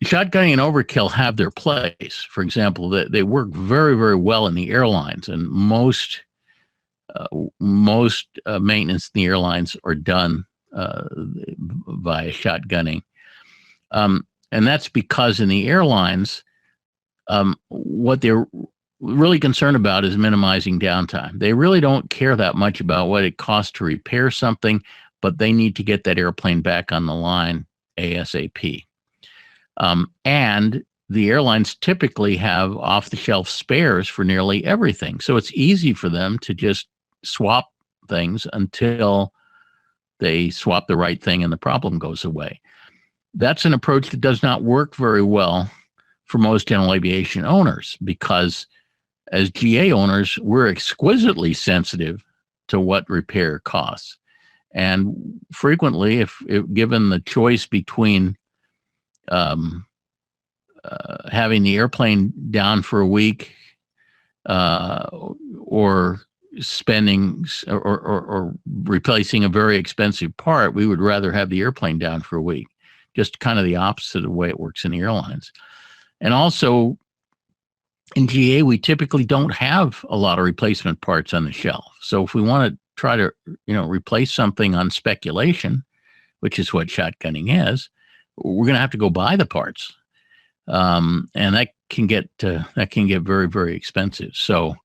shotgunning and overkill have their place. For example, they work very, very well in the airlines, and most maintenance in the airlines are done via shotgunning. And that's because in the airlines, what they're really concerned about is minimizing downtime. They really don't care that much about what it costs to repair something, but they need to get that airplane back on the line ASAP. And the airlines typically have off-the-shelf spares for nearly everything. So it's easy for them to just swap things until they swap the right thing and the problem goes away. That's an approach that does not work very well for most general aviation owners, because as GA owners, we're exquisitely sensitive to what repair costs. And frequently, if given the choice between having the airplane down for a week or spending or replacing a very expensive part, we would rather have the airplane down for a week. Just kind of the opposite of the way it works in the airlines. And also, in GA, we typically don't have a lot of replacement parts on the shelf. So if we want to try to, replace something on speculation, which is what shotgunning is, we're going to have to go buy the parts, and that can get very, very expensive. So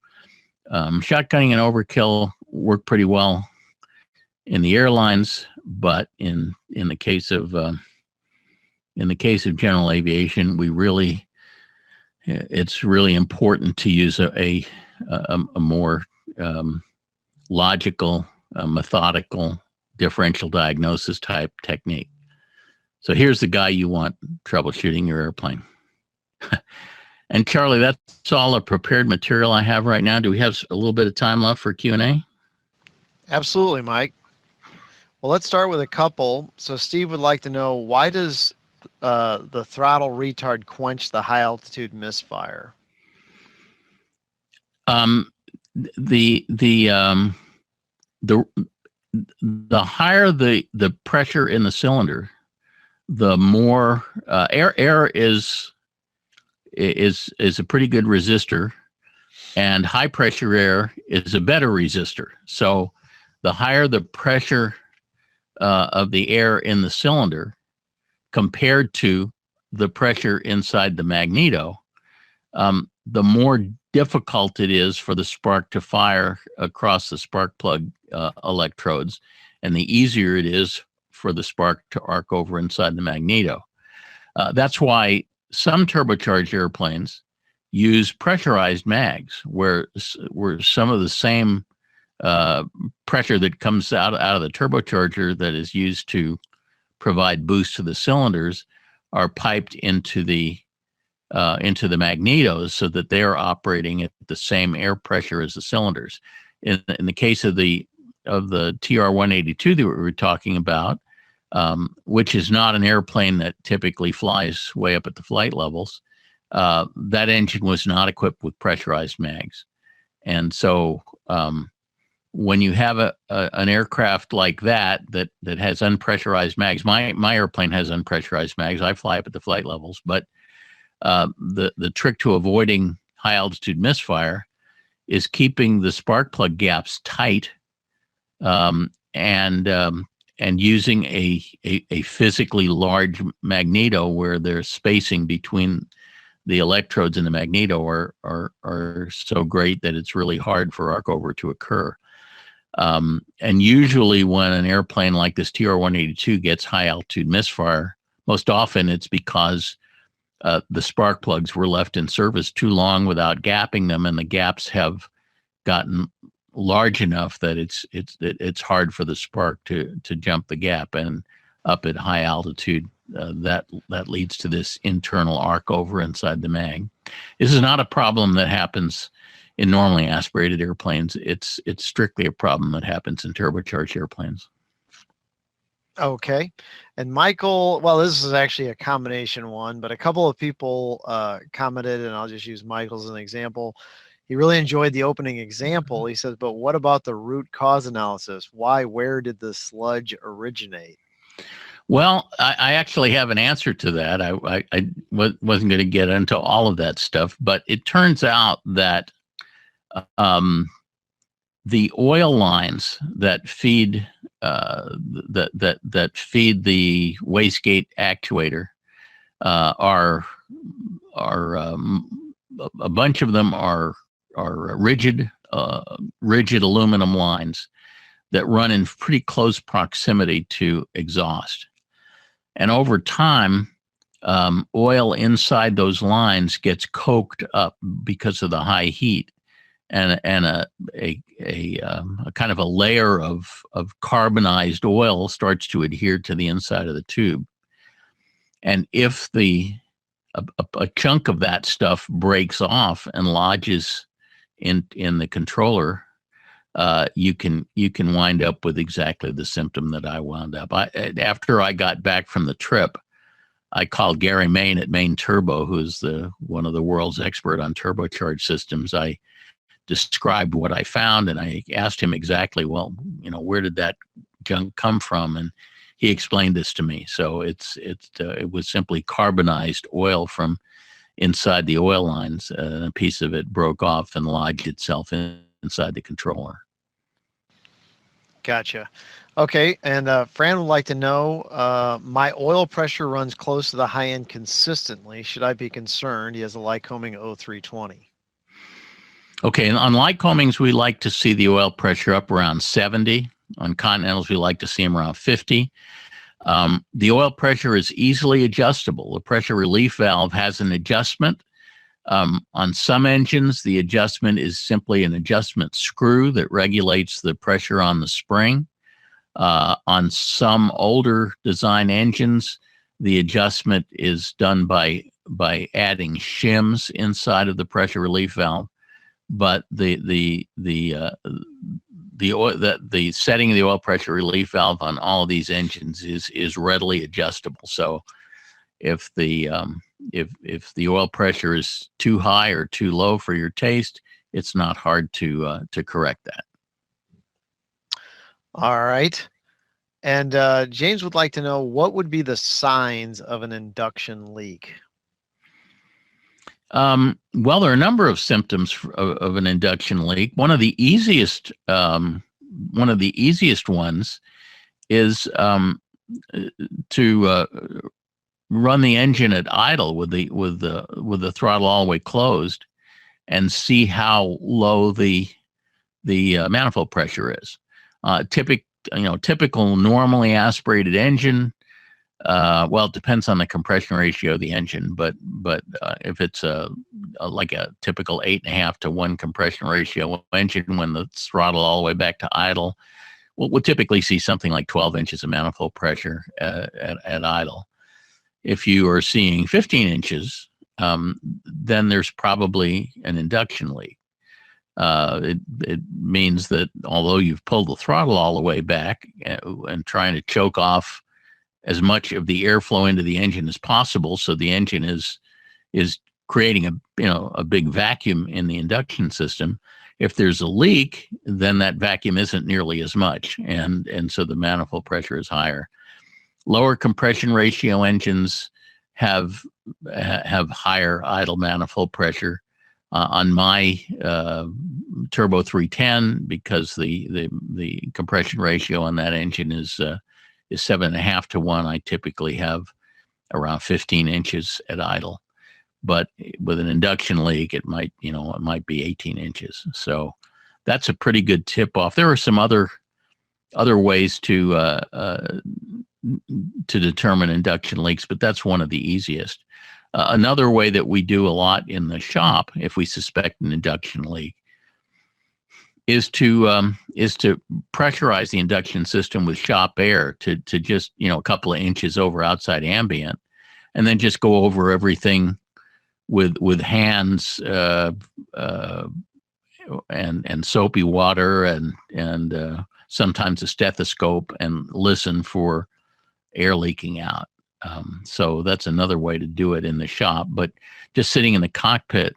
shotgunning and overkill work pretty well in the airlines, but in the case of in the case of general aviation, it's really important to use a more logical, methodical differential diagnosis type technique. So here's the guy you want troubleshooting your airplane. And Charlie, that's all the prepared material I have right now. Do we have a little bit of time left for Q&A? Absolutely, Mike. Well, let's start with a couple. So Steve would like to know, why does the throttle retard quench the high altitude misfire? The higher the pressure in the cylinder, the more air is a pretty good resistor, and high pressure air is a better resistor. So the higher the pressure of the air in the cylinder compared to the pressure inside the magneto, the more difficult it is for the spark to fire across the spark plug electrodes, and the easier it is for the spark to arc over inside the magneto. That's why some turbocharged airplanes use pressurized mags, where some of the same pressure that comes out of the turbocharger that is used to provide boost to the cylinders are piped into the magnetos, so that they are operating at the same air pressure as the cylinders. In the case of the TR-182 that we were talking about, which is not an airplane that typically flies way up at the flight levels, that engine was not equipped with pressurized mags. And so when you have an aircraft like that has unpressurized mags, my airplane has unpressurized mags. I fly up at the flight levels, but the trick to avoiding high altitude misfire is keeping the spark plug gaps tight, and using a physically large magneto where there's spacing between the electrodes in the magneto are so great that it's really hard for arc over to occur. And usually when an airplane like this TR-182 gets high altitude misfire, most often it's because the spark plugs were left in service too long without gapping them, and the gaps have gotten large enough that it's hard for the spark to jump the gap, and up at high altitude that leads to this internal arc over inside the mag. This is not a problem that happens in normally aspirated airplanes. It's strictly a problem that happens in turbocharged airplanes. Okay. And Michael, well, this is actually a combination one, but a couple of people commented, and I'll just use Michael's as an example. He really enjoyed the opening example. He says, but what about the root cause analysis? Where did the sludge originate? Well, I actually have an answer to that. I wasn't going to get into all of that stuff, but it turns out that the oil lines that feed that feed the wastegate actuator are a bunch of them are rigid aluminum lines that run in pretty close proximity to exhaust, and over time, oil inside those lines gets coked up because of the high heat. And a kind of a layer of carbonized oil starts to adhere to the inside of the tube. And if a chunk of that stuff breaks off and lodges in the controller, you can wind up with exactly the symptom that I wound up. After I got back from the trip, I called Gary Main at Main Turbo, who's one of the world's expert on turbocharged systems. I described what I found, and I asked him exactly, where did that junk come from? And he explained this to me. So it was simply carbonized oil from inside the oil lines. A piece of it broke off and lodged itself inside the controller. Gotcha. Okay, and Fran would like to know, my oil pressure runs close to the high end consistently. Should I be concerned? He has a Lycoming 0320. Okay, on Lycomings, we like to see the oil pressure up around 70. On Continentals, we like to see them around 50. The oil pressure is easily adjustable. The pressure relief valve has an adjustment. On some engines, the adjustment is simply an adjustment screw that regulates the pressure on the spring. On some older design engines, the adjustment is done by adding shims inside of the pressure relief valve. But the setting of the oil pressure relief valve on all of these engines is readily adjustable. So if the oil pressure is too high or too low for your taste, it's not hard to correct that. All right. And James would like to know, what would be the signs of an induction leak? Well, there are a number of symptoms of an induction leak. One of the easiest ones is to run the engine at idle with the throttle all the way closed, and see how low the manifold pressure is. Typical normally aspirated engine. Well, it depends on the compression ratio of the engine, but if it's like a typical 8.5 to 1 compression ratio engine, when the throttle all the way back to idle, we'll typically see something like 12 inches of manifold pressure at idle. If you are seeing 15 inches, then there's probably an induction leak. It means that although you've pulled the throttle all the way back and trying to choke off as much of the airflow into the engine as possible, so the engine is creating a big vacuum in the induction system. If there's a leak, then that vacuum isn't nearly as much, and so the manifold pressure is higher. Lower compression ratio engines have higher idle manifold pressure. On my Turbo 310, because the compression ratio on that engine is 7.5 to 1, I typically have around 15 inches at idle. But with an induction leak, it might be 18 inches. So that's a pretty good tip off. There are some other ways to determine induction leaks, but that's one of the easiest. Another way that we do a lot in the shop, if we suspect an induction leak, is to pressurize the induction system with shop air to just a couple of inches over outside ambient, and then just go over everything with hands and soapy water and sometimes a stethoscope, and listen for air leaking out. So that's another way to do it in the shop. But just sitting in the cockpit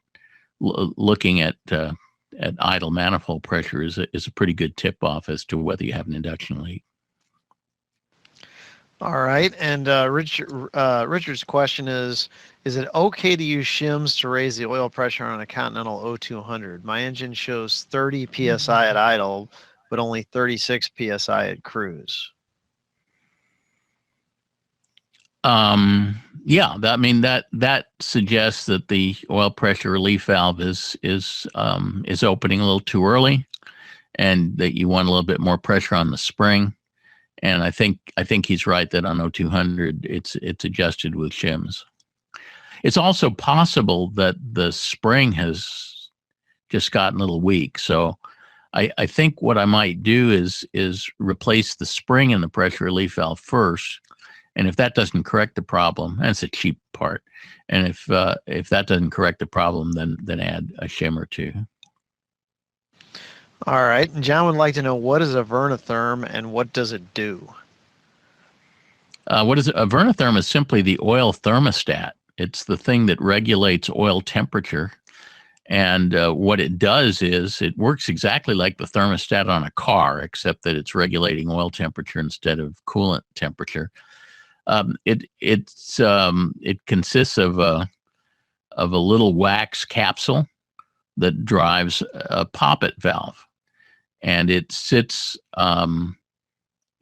looking at idle manifold pressure is a pretty good tip off as to whether you have an induction leak. All right. And Richard's question is it okay to use shims to raise the oil pressure on a Continental O200? My engine shows 30 PSI at idle, but only 36 PSI at cruise. Yeah, that suggests that the oil pressure relief valve is opening a little too early, and that you want a little bit more pressure on the spring. And I think he's right that on O200 it's adjusted with shims. It's also possible that the spring has just gotten a little weak. So I think what I might do is replace the spring in the pressure relief valve first. And if that doesn't correct the problem, that's a cheap part. And if that doesn't correct the problem, then add a shim or two. All right. And John would like to know, what is a vernotherm and what does it do? What is a vernotherm? Is simply the oil thermostat. It's the thing that regulates oil temperature. And what it does is it works exactly like the thermostat on a car, except that it's regulating oil temperature instead of coolant temperature. It consists of a little wax capsule that drives a poppet valve, and it sits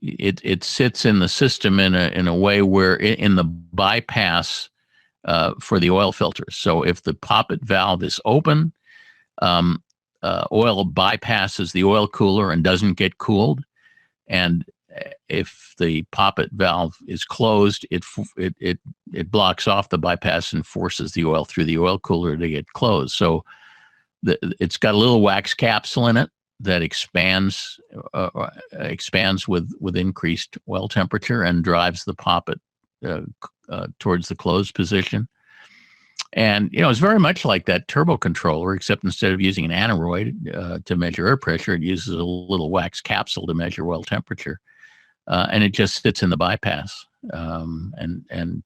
it sits in the system in a way where in the bypass for the oil filters. So if the poppet valve is open, oil bypasses the oil cooler and doesn't get cooled, and if the poppet valve is closed, it blocks off the bypass and forces the oil through the oil cooler to get closed. So it's got a little wax capsule in it that expands with increased oil temperature and drives the poppet towards the closed position. And, it's very much like that turbo controller, except instead of using an aneroid to measure air pressure, it uses a little wax capsule to measure oil temperature. And it just sits in the bypass and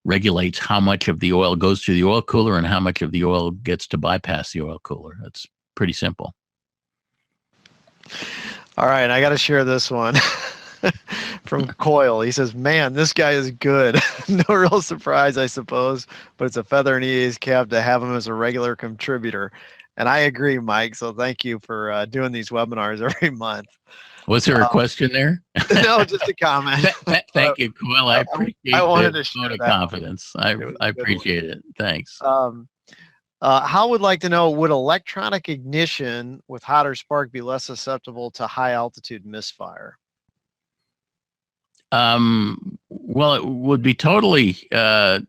regulates how much of the oil goes through the oil cooler and how much of the oil gets to bypass the oil cooler. It's pretty simple. All right, I got to share this one from Coyle. He says, man, this guy is good. No real surprise, I suppose, but it's a feather in EA's cap to have him as a regular contributor. And I agree, Mike. So thank you for doing these webinars every month. Was there a question there? No, just a comment. Thank you, Coyle. I appreciate I wanted to share vote of that. confidence. I appreciate it. Thanks. How would like to know, would electronic ignition with hotter spark be less susceptible to high altitude misfire? Well, it would be totally it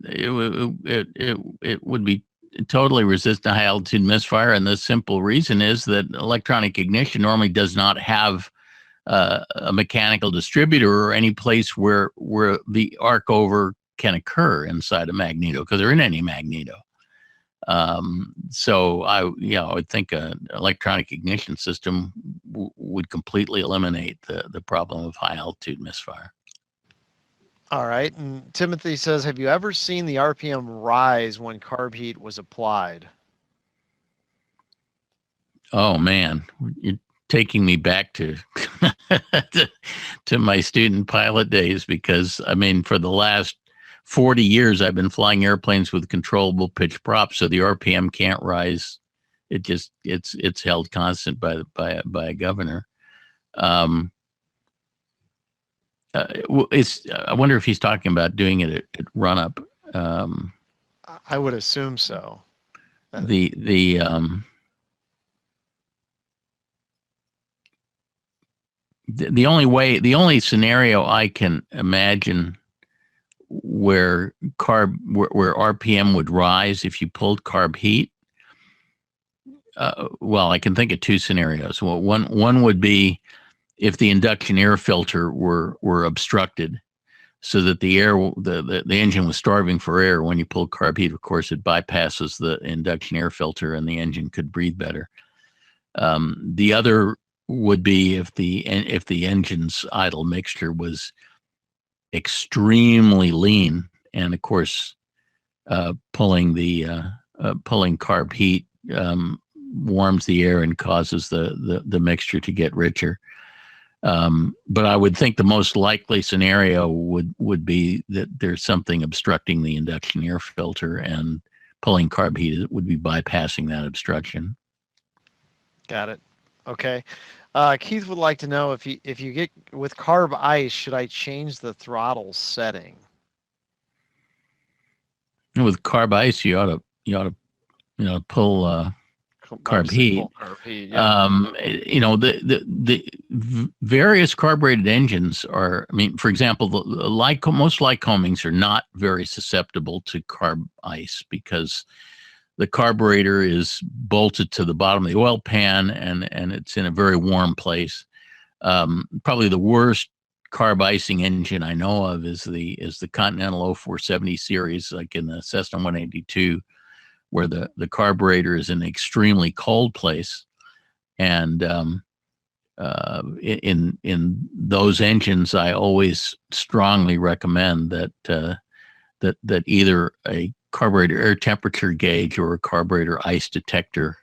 would be totally resistant to high altitude misfire, and the simple reason is that electronic ignition normally does not have a mechanical distributor or any place where the arc over can occur inside a magneto, because they're in any magneto. So I would think an electronic ignition system would completely eliminate the problem of high altitude misfire. All right. And Timothy says, have you ever seen the RPM rise when carb heat was applied? Oh man, you're taking me back to to my student pilot days, because I mean, for the last 40 years, I've been flying airplanes with controllable pitch props, so the RPM can't rise. It's held constant by a governor. I wonder if he's talking about doing it at run up. I would assume so. The only scenario I can imagine where RPM would rise if you pulled carb heat. Well, I can think of two scenarios. Well, one would be if the induction air filter were obstructed, so that the engine was starving for air. When you pull carb heat, of course, it bypasses the induction air filter, and the engine could breathe better. The other would be if the engine's idle mixture was extremely lean, and of course, pulling carb heat warms the air and causes the mixture to get richer. But I would think the most likely scenario would be that there's something obstructing the induction air filter, and pulling carb heat would be bypassing that obstruction. Got it. Okay. Keith would like to know, if you get with carb ice, should I change the throttle setting? With carb ice, you ought to pull carb heat. Yeah. The various carbureted engines are, for example, most Lycomings are not very susceptible to carb ice, because the carburetor is bolted to the bottom of the oil pan, and it's in a very warm place. Probably the worst carb icing engine I know of is the Continental 0470 series, like in the Cessna 182, where the carburetor is in an extremely cold place. And in those engines, I always strongly recommend that either a carburetor air temperature gauge or a carburetor ice detector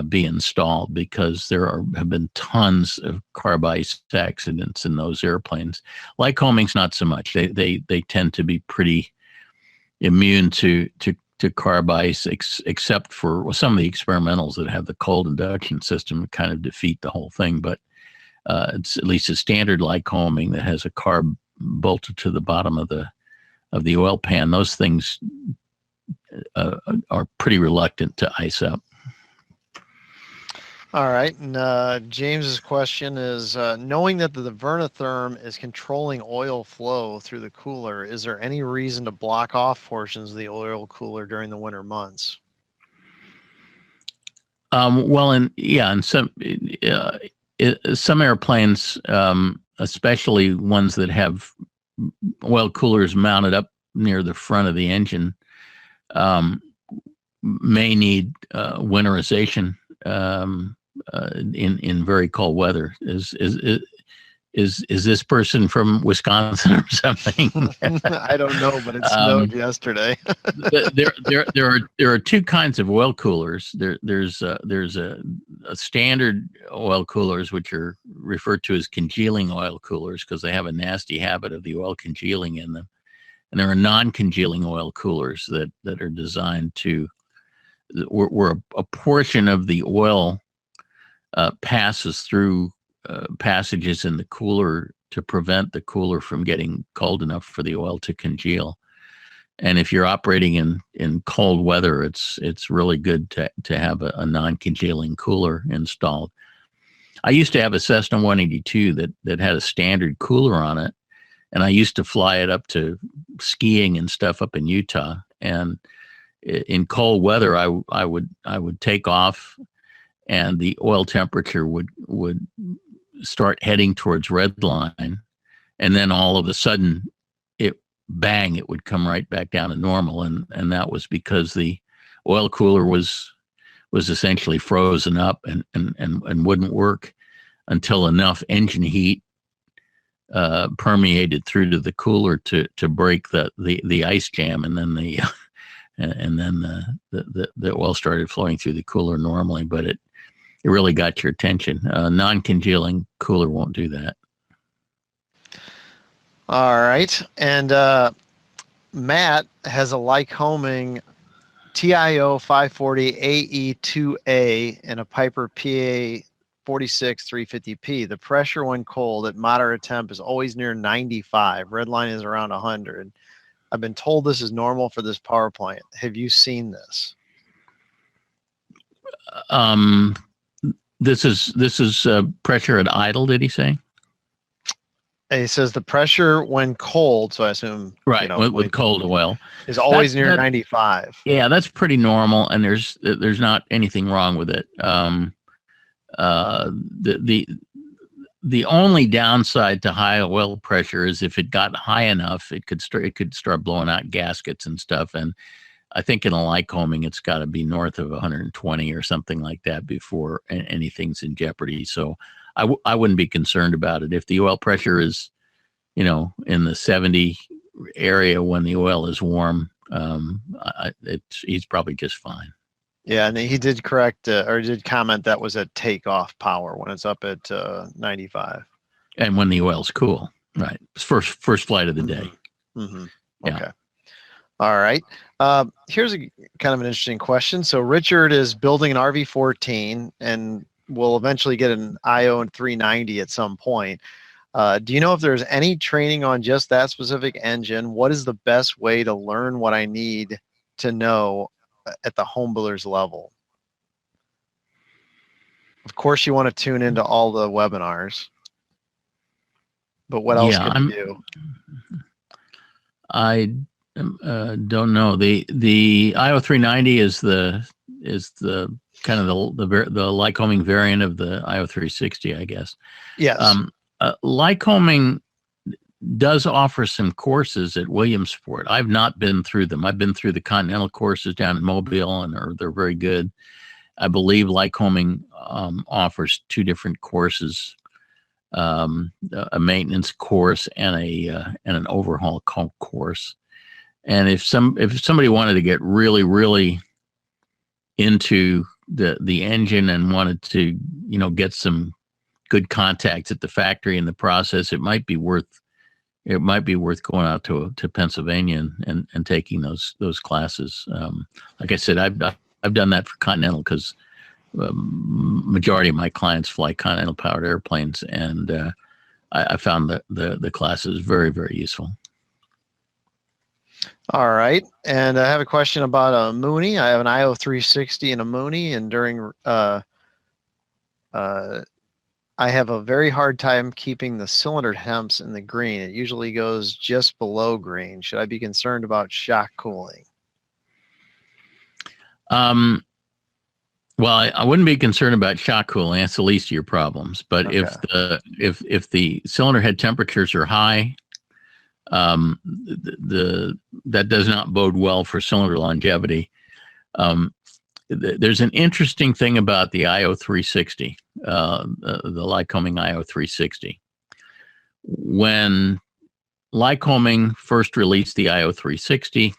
be installed, because have been tons of carb ice accidents in those airplanes. Lycomings, not so much. They tend to be pretty immune to carb ice, except for some of the experimentals that have the cold induction system kind of defeat the whole thing. But it's at least a standard Lycoming that has a carb bolted to the bottom of the oil pan. Those things are pretty reluctant to ice up. All right. And James's question is, knowing that the vernotherm is controlling oil flow through the cooler, is there any reason to block off portions of the oil cooler during the winter months? Well, in some airplanes, especially ones that have oil coolers mounted up near the front of the engine, may need winterization in very cold weather. Is this person from Wisconsin or something? I don't know, but it snowed yesterday. There are two kinds of oil coolers. There's a standard oil coolers, which are referred to as congealing oil coolers because they have a nasty habit of the oil congealing in them. And there are non-congealing oil coolers that are designed to where a portion of the oil passes through passages in the cooler to prevent the cooler from getting cold enough for the oil to congeal. And if you're operating in cold weather, it's really good to have a non-congealing cooler installed. I used to have a Cessna 182 that had a standard cooler on it, and I used to fly it up to skiing and stuff up in Utah. And in cold weather, I would take off, and the oil temperature would start heading towards red line, and then all of a sudden it would come right back down to normal, and that was because the oil cooler was essentially frozen up and wouldn't work until enough engine heat permeated through to the cooler to break the ice jam, and then the oil started flowing through the cooler normally. But it really got your attention. Non-congealing cooler won't do that. All right. And Matt has a Lycoming TIO 540 AE2A and a Piper PA 46 350P. The pressure when cold at moderate temp is always near 95. Red line is around 100. I've been told this is normal for this power plant. Have you seen this? This is pressure at idle, did he say? He says the pressure when cold, so I assume right, with cold oil, is always near 95. Yeah, that's pretty normal, and there's not anything wrong with it. The only downside to high oil pressure is if it got high enough, it could start blowing out gaskets and stuff. And I think in a Lycoming, it's got to be north of 120 or something like that before anything's in jeopardy. So I wouldn't be concerned about it. If the oil pressure is, in the 70 area when the oil is warm, he's probably just fine. Yeah, and he did correct or did comment that was at takeoff power when it's up at 95. And when the oil's cool, right? First flight of the day. Mm-hmm. Yeah. Okay. All right. Here's a kind of an interesting question. So Richard is building an RV-14 and will eventually get an IO 390 at some point. Do you know if there's any training on just that specific engine? What is the best way to learn what I need to know at the home builder's level? Of course, you want to tune into all the webinars, but what else can you do? I don't know. The IO 390 is the kind of the Lycoming variant of the IO 360, I guess. Yes. Lycoming does offer some courses at Williamsport. I've not been through them. I've been through the Continental courses down in Mobile, and they're very good. I believe Lycoming offers two different courses, a maintenance course and an overhaul course. And if somebody wanted to get really, really into the engine and wanted to, get some good contacts at the factory in the process, it might be worth going out to Pennsylvania and taking those classes. Like I said, I've done that for Continental because majority of my clients fly Continental powered airplanes, and I found the classes very, very useful. All right. And I have a question about a Mooney. I have an IO 360 and a Mooney, and during I have a very hard time keeping the cylinder temps in the green. It usually goes just below green. Should I be concerned about shock cooling? Well, I wouldn't be concerned about shock cooling. That's the least of your problems. But Okay. if the cylinder head temperatures are high, that does not bode well for cylinder longevity. There's an interesting thing about the IO360, the Lycoming IO360. When Lycoming first released the IO360,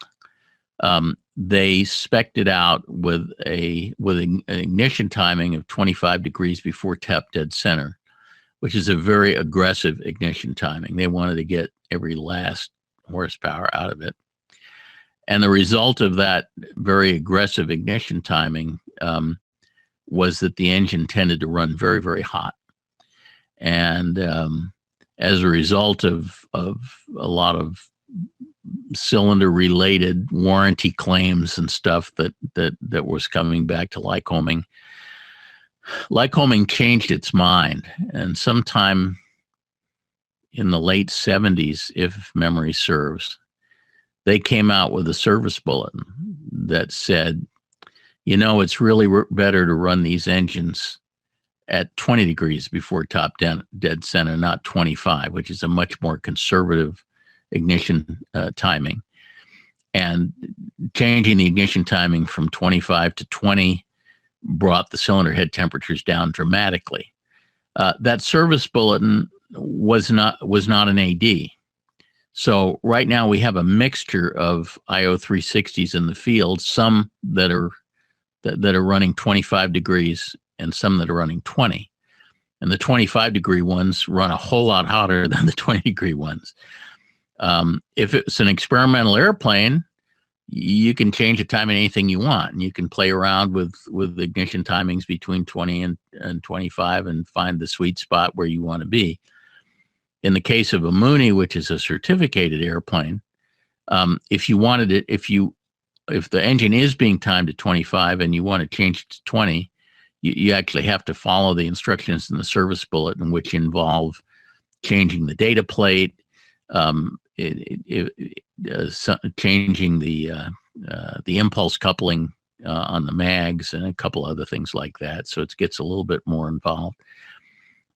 they spec'd it out with an ignition timing of 25 degrees before tap dead center, which is a very aggressive ignition timing. They wanted to get every last horsepower out of it. And the result of that very aggressive ignition timing was that the engine tended to run very, very hot. And as a result of a lot of cylinder-related warranty claims and stuff that was coming back to Lycoming, Lycoming changed its mind. And sometime in the late 70s, if memory serves, they came out with a service bulletin that said, you know, it's really better to run these engines at 20 degrees before top dead center, not 25, which is a much more conservative ignition timing. And changing the ignition timing from 25 to 20 brought the cylinder head temperatures down dramatically. That service bulletin was not an AD. So right now we have a mixture of IO360s in the field, some that are running 25 degrees and some that are running 20. And the 25-degree ones run a whole lot hotter than the 20-degree ones. If it's an experimental airplane, you can change the timing anything you want. And you can play around with ignition timings between 20 and 25 and find the sweet spot where you want to be. In the case of a Mooney, which is a certificated airplane, if you wanted it, if the engine is being timed at 25 and you want to change it to 20, you actually have to follow the instructions in the service bulletin, which involve changing the data plate, changing the impulse coupling on the mags, and a couple other things like that. So it gets a little bit more involved.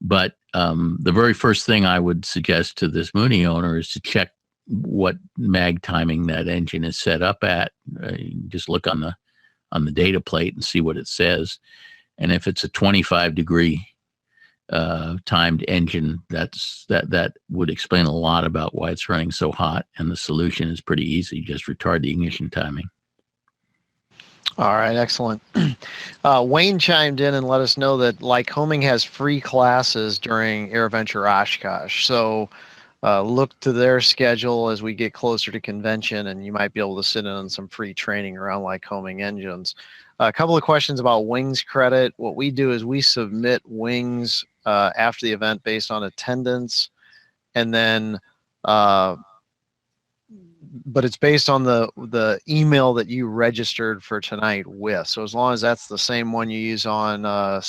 But the very first thing I would suggest to this Mooney owner is to check what mag timing that engine is set up at. Just look on the data plate and see what it says. And if it's a 25-degree timed engine, that would explain a lot about why it's running so hot. And the solution is pretty easy: just retard the ignition timing. All right, excellent. Wayne chimed in and let us know that Lycoming has free classes during AirVenture Oshkosh. So look to their schedule as we get closer to convention, and you might be able to sit in on some free training around Lycoming engines. A couple of questions about wings credit. What we do is we submit wings after the event based on attendance, and then but it's based on the email that you registered for tonight with. So as long as that's the same one you use on FAA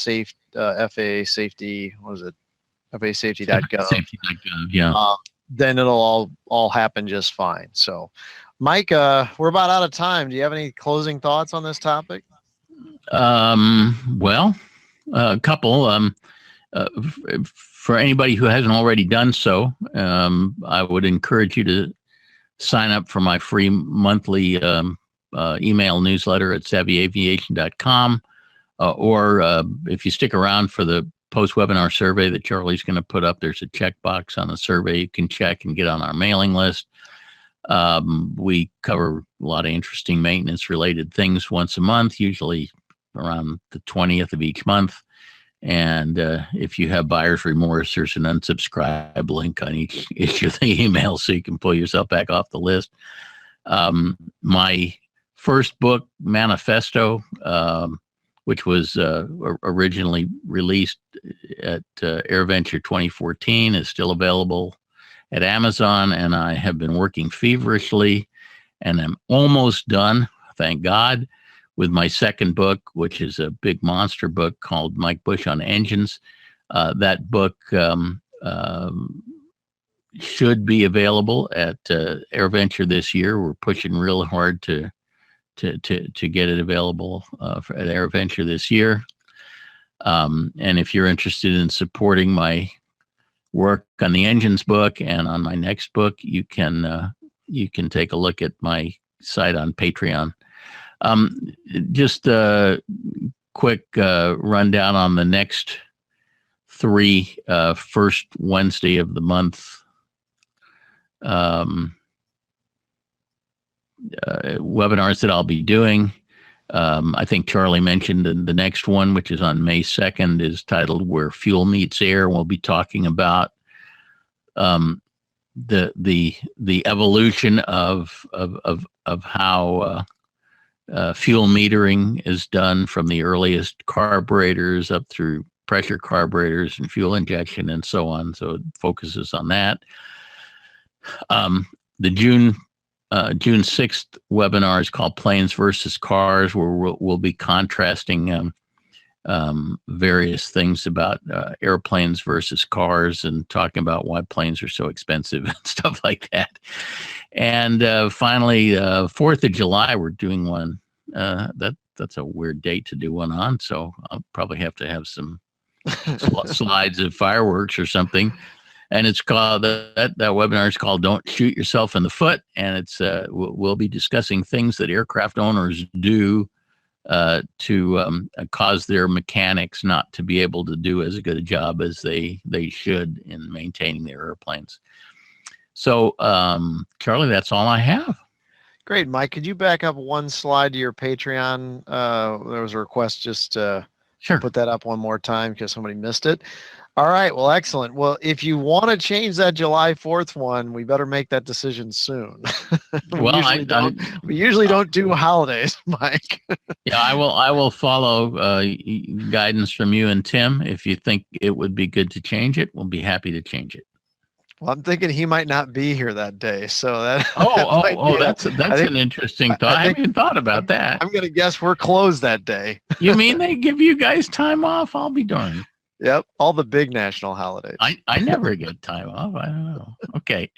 safety, what is it? FAAsafety.gov. Safety.gov, yeah. Then it'll all happen just fine. So, Mike, we're about out of time. Do you have any closing thoughts on this topic? Well, a couple. For anybody who hasn't already done so, I would encourage you to sign up for my free monthly email newsletter at savvyaviation.com, or if you stick around for the post-webinar survey that Charlie's going to put up, there's a checkbox on the survey you can check and get on our mailing list. We cover a lot of interesting maintenance-related things once a month, usually around the 20th of each month. And if you have buyer's remorse, there's an unsubscribe link on each issue of the email, so you can pull yourself back off the list. My first book, Manifesto, which was originally released at AirVenture 2014, is still available at Amazon, and I have been working feverishly, and I'm almost done, thank God, with my second book, which is a big monster book called Mike Bush on Engines. That book should be available at AirVenture this year. We're pushing real hard to get it available at AirVenture this year. And if you're interested in supporting my work on the engines book and on my next book, you can take a look at my site on Patreon. Just a quick rundown on the next three first Wednesday of the month webinars that I'll be doing. I think Charlie mentioned the next one, which is on May 2nd, is titled "Where Fuel Meets Air." We'll be talking about the evolution of how fuel metering is done from the earliest carburetors up through pressure carburetors and fuel injection and so on. So it focuses on that. The June 6th webinar is called Planes versus Cars, where we'll be contrasting various things about airplanes versus cars and talking about why planes are so expensive and stuff like that. And finally, 4th of July, we're doing one. That's a weird date to do one on, so I'll probably have to have some slides of fireworks or something. And it's called that webinar is called "Don't Shoot Yourself in the Foot," and it's we'll be discussing things that aircraft owners do to cause their mechanics not to be able to do as good a job as they should in maintaining their airplanes. So, Charlie, that's all I have. Great, Mike. Could you back up one slide to your Patreon? There was a request just to put that up one more time because somebody missed it. All right. Well, excellent. Well, if you want to change that July 4th one, we better make that decision soon. We usually don't do holidays, Mike. Yeah, I will follow guidance from you and Tim. If you think it would be good to change it, we'll be happy to change it. Well, I'm thinking he might not be here that day, so that. That's an interesting thought. I haven't even thought about that. I'm going to guess we're closed that day. You mean they give you guys time off? I'll be darned. Yep, all the big national holidays. I never get time off. I don't know. Okay.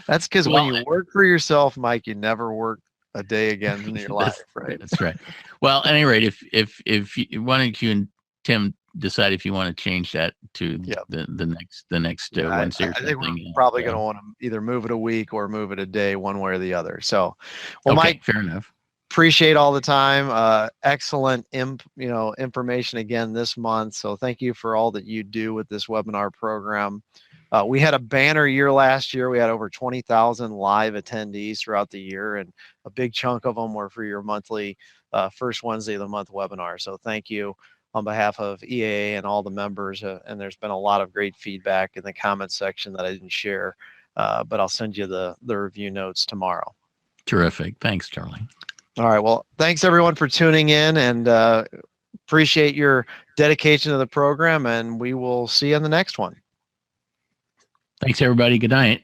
That's because when you work for yourself, Mike, you never work a day again in your life, right? That's right. Well, at any rate, if why don't you and Tim decide if you want to change that to the next Wednesday? I think we're probably going to want to either move it a week or move it a day, one way or the other. So, well, okay, Mike, fair enough. Appreciate all the time. Excellent information again this month. So thank you for all that you do with this webinar program. We had a banner year last year. We had over 20,000 live attendees throughout the year, and a big chunk of them were for your monthly first Wednesday of the month webinar. So thank you on behalf of EAA and all the members. And there's been a lot of great feedback in the comment section that I didn't share, but I'll send you the review notes tomorrow. Terrific. Thanks, Charlie. All right. Well, thanks everyone for tuning in, and appreciate your dedication to the program, and we will see you on the next one. Thanks, everybody. Good night.